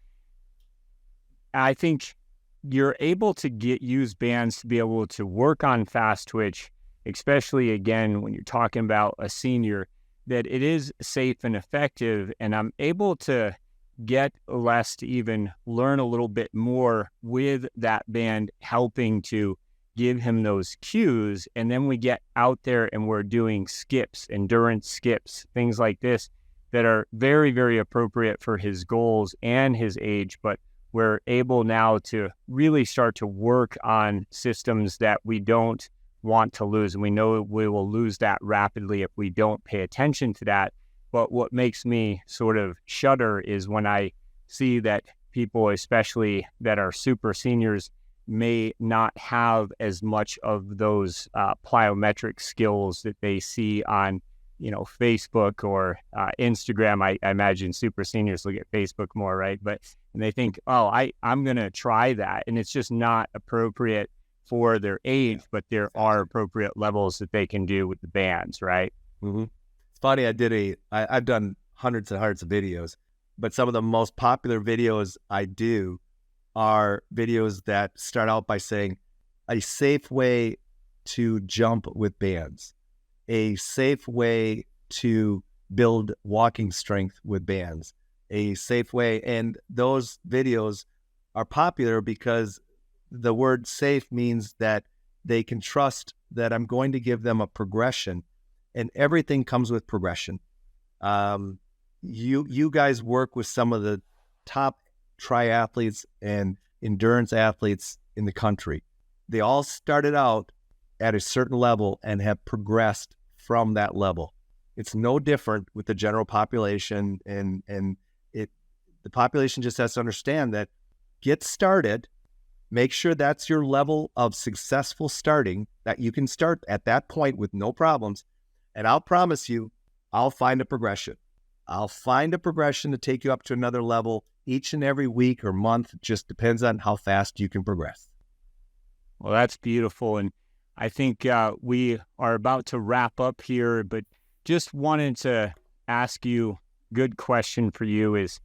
I think you're able to use bands to be able to work on fast twitch, especially again, when you're talking about a senior, that it is safe and effective. And I'm able to get Les to even learn a little bit more with that band, helping to give him those cues. And then we get out there and we're doing skips, endurance skips, things like this that are very, very appropriate for his goals and his age. But we're able now to really start to work on systems that we don't want to lose. And we know we will lose that rapidly if we don't pay attention to that. But what makes me sort of shudder is when I see that people, especially that are super seniors, may not have as much of those plyometric skills that they see on, Facebook or Instagram. I imagine super seniors look at Facebook more, right? And they think, oh, I'm going to try that. And it's just not appropriate for their age, but there are appropriate levels that they can do with the bands, right? Mm-hmm. It's funny, I've done hundreds and hundreds of videos, but some of the most popular videos I do are videos that start out by saying a safe way to jump with bands, a safe way to build walking strength with bands, a safe way. And those videos are popular because the word safe means that they can trust that I'm going to give them a progression, and everything comes with progression. You guys work with some of the top triathletes and endurance athletes in the country. They all started out at a certain level and have progressed from that level. It's no different with the general population, and the population just has to understand that get started, make sure that's your level of successful starting, that you can start at that point with no problems. And I'll promise you, I'll find a progression. I'll find a progression to take you up to another level each and every week or month. Just depends on how fast you can progress. Well, that's beautiful. And I think we are about to wrap up here, but just wanted to ask you, good question for you is,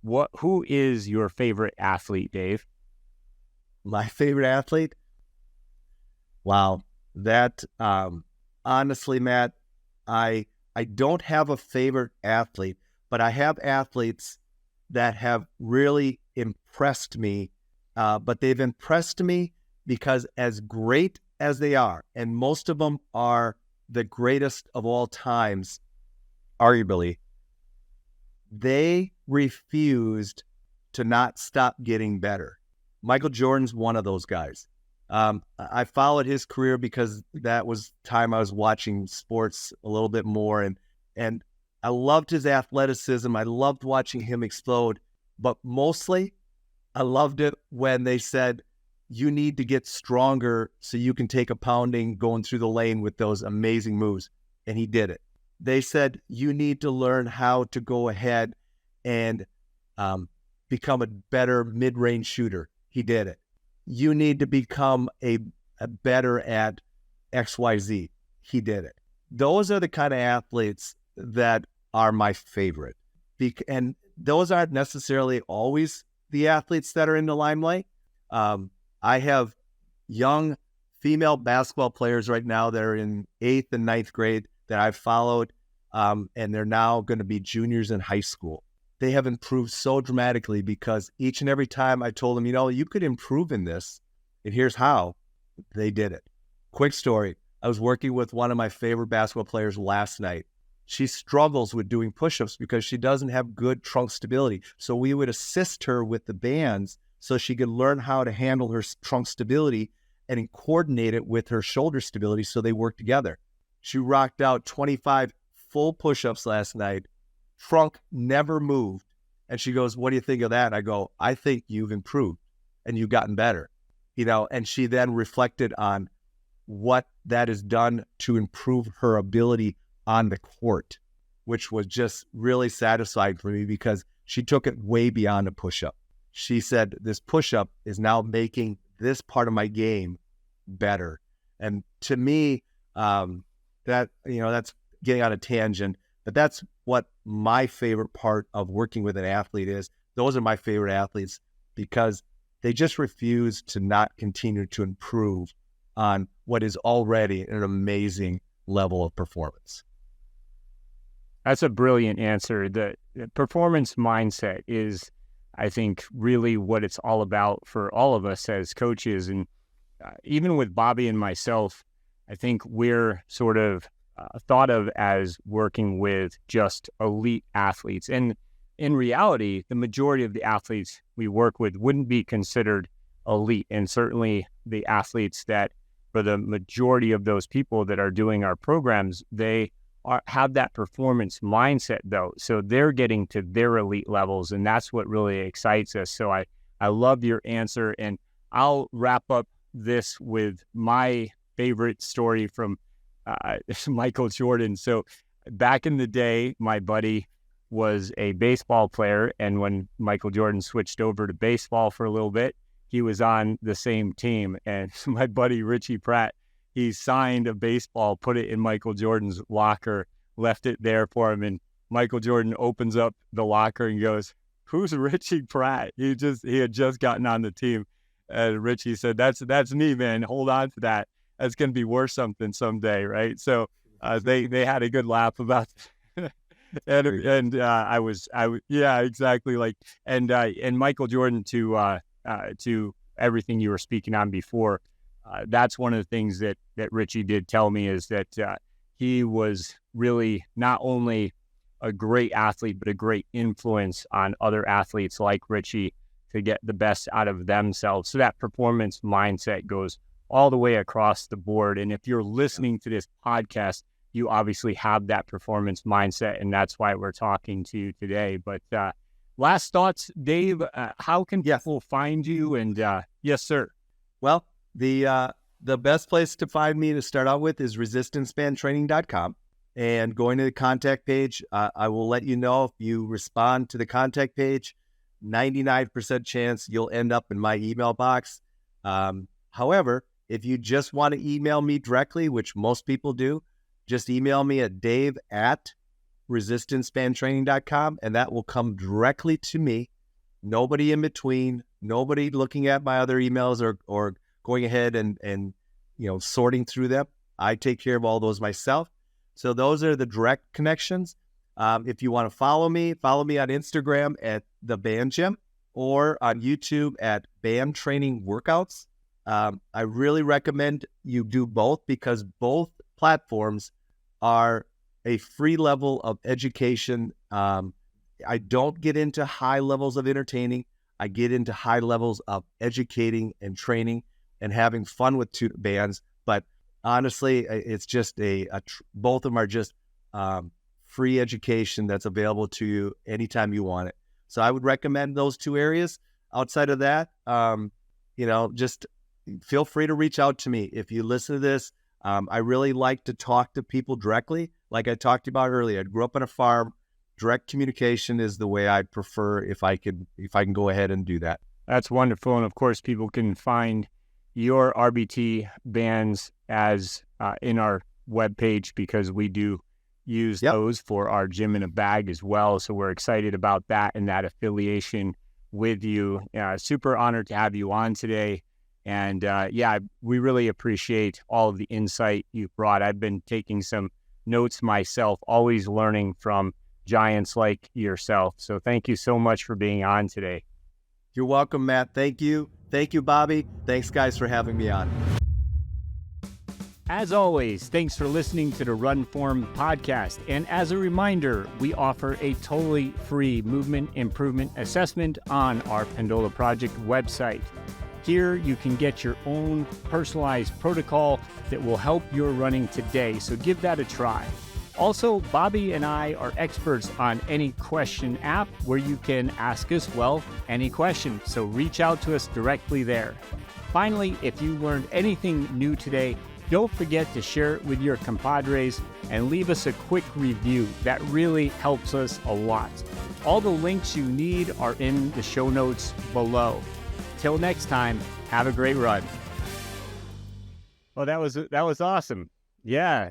who is your favorite athlete, Dave? My favorite athlete? Wow. That, honestly, Matt, I don't have a favorite athlete, but I have athletes that have really impressed me. But they've impressed me because as great as they are, and most of them are the greatest of all times, arguably, they refused to not stop getting better. Michael Jordan's one of those guys. I followed his career because that was time I was watching sports a little bit more, and I loved his athleticism. I loved watching him explode, but mostly I loved it when they said, you need to get stronger so you can take a pounding going through the lane with those amazing moves. And he did it. They said, you need to learn how to go ahead and become a better mid-range shooter. He did it. You need to become a better at XYZ. He did it. Those are the kind of athletes that are my favorite. And those aren't necessarily always the athletes that are in the limelight. I have young female basketball players right now that are in 8th and 9th grade that I've followed, and they're now going to be juniors in high school. They have improved so dramatically because each and every time I told them, you could improve in this, and here's how, they did it. Quick story. I was working with one of my favorite basketball players last night. She struggles with doing push-ups because she doesn't have good trunk stability. So we would assist her with the bands so she could learn how to handle her trunk stability and coordinate it with her shoulder stability so they work together. She rocked out 25 full push-ups last night. Trunk never moved. And she goes, what do you think of that? And I go, I think you've improved and you've gotten better. And she then reflected on what that has done to improve her ability on the court, which was just really satisfying for me because she took it way beyond a push-up. She said, this push-up is now making this part of my game better. And to me, that's getting on a tangent, but that's what my favorite part of working with an athlete is. Those are my favorite athletes because they just refuse to not continue to improve on what is already an amazing level of performance. That's a brilliant answer. The performance mindset is, I think, really what it's all about for all of us as coaches. And even with Bobby and myself, I think we're sort of thought of as working with just elite athletes. And in reality, the majority of the athletes we work with wouldn't be considered elite. And certainly the athletes that, for the majority of those people that are doing our programs, they have that performance mindset though. So they're getting to their elite levels, and that's what really excites us. So I love your answer, and I'll wrap up this with my favorite story from Michael Jordan. So back in the day, my buddy was a baseball player, and when Michael Jordan switched over to baseball for a little bit, he was on the same team. And my buddy Richie Pratt, he signed a baseball, put it in Michael Jordan's locker, left it there for him, and Michael Jordan opens up the locker and goes, "Who's Richie Pratt?" He had just gotten on the team. And Richie said, "That's me, man. Hold on to that. That's going to be worth something someday," right? So they had a good laugh about that. Yeah, exactly. Like, and Michael Jordan, to everything you were speaking on before, that's one of the things that Richie did tell me is that he was really not only a great athlete, but a great influence on other athletes like Richie to get the best out of themselves. So that performance mindset goes all the way across the board. And if you're listening to this podcast, you obviously have that performance mindset, and that's why we're talking to you today. But last thoughts, Dave, how can people find you? And yes, sir. Well, the best place to find me to start out with is resistancebandtraining.com. And going to the contact page, I will let you know if you respond to the contact page, 99% chance you'll end up in my email box. However, if you just want to email me directly, which most people do, just email me at dave@resistancebandtraining.com, and that will come directly to me. Nobody in between, nobody looking at my other emails or going ahead and sorting through them. I take care of all those myself. So those are the direct connections. If you want to follow me on Instagram at The Band Gym or on YouTube at Band Training Workouts. I really recommend you do both because both platforms are a free level of education. I don't get into high levels of entertaining. I get into high levels of educating and training and having fun with two bands. But honestly, it's just both of them are just free education that's available to you anytime you want it. So I would recommend those two areas. Outside of that, just feel free to reach out to me. If you listen to this, I really like to talk to people directly. Like I talked about earlier, I grew up on a farm. Direct communication is the way I prefer if I can go ahead and do that. That's wonderful. And of course, people can find your RBT bands as in our webpage because we do use those for our gym in a bag as well. So we're excited about that and that affiliation with you. Super honored to have you on today. And we really appreciate all of the insight you've brought. I've been taking some notes myself, always learning from giants like yourself. So thank you so much for being on today. You're welcome, Matt. Thank you. Thank you, Bobby. Thanks, guys, for having me on. As always, thanks for listening to the RunFORM podcast. And as a reminder, we offer a totally free movement improvement assessment on our Pendola Project website. Here, you can get your own personalized protocol that will help your running today. So give that a try. Also, Bobby and I are experts on Any Question app where you can ask us, any question. So reach out to us directly there. Finally, if you learned anything new today, Don't forget to share it with your compadres and leave us a quick review. That really helps us a lot. All the links you need are in the show notes below. Till next time, have a great run. Oh, that was awesome. Yeah.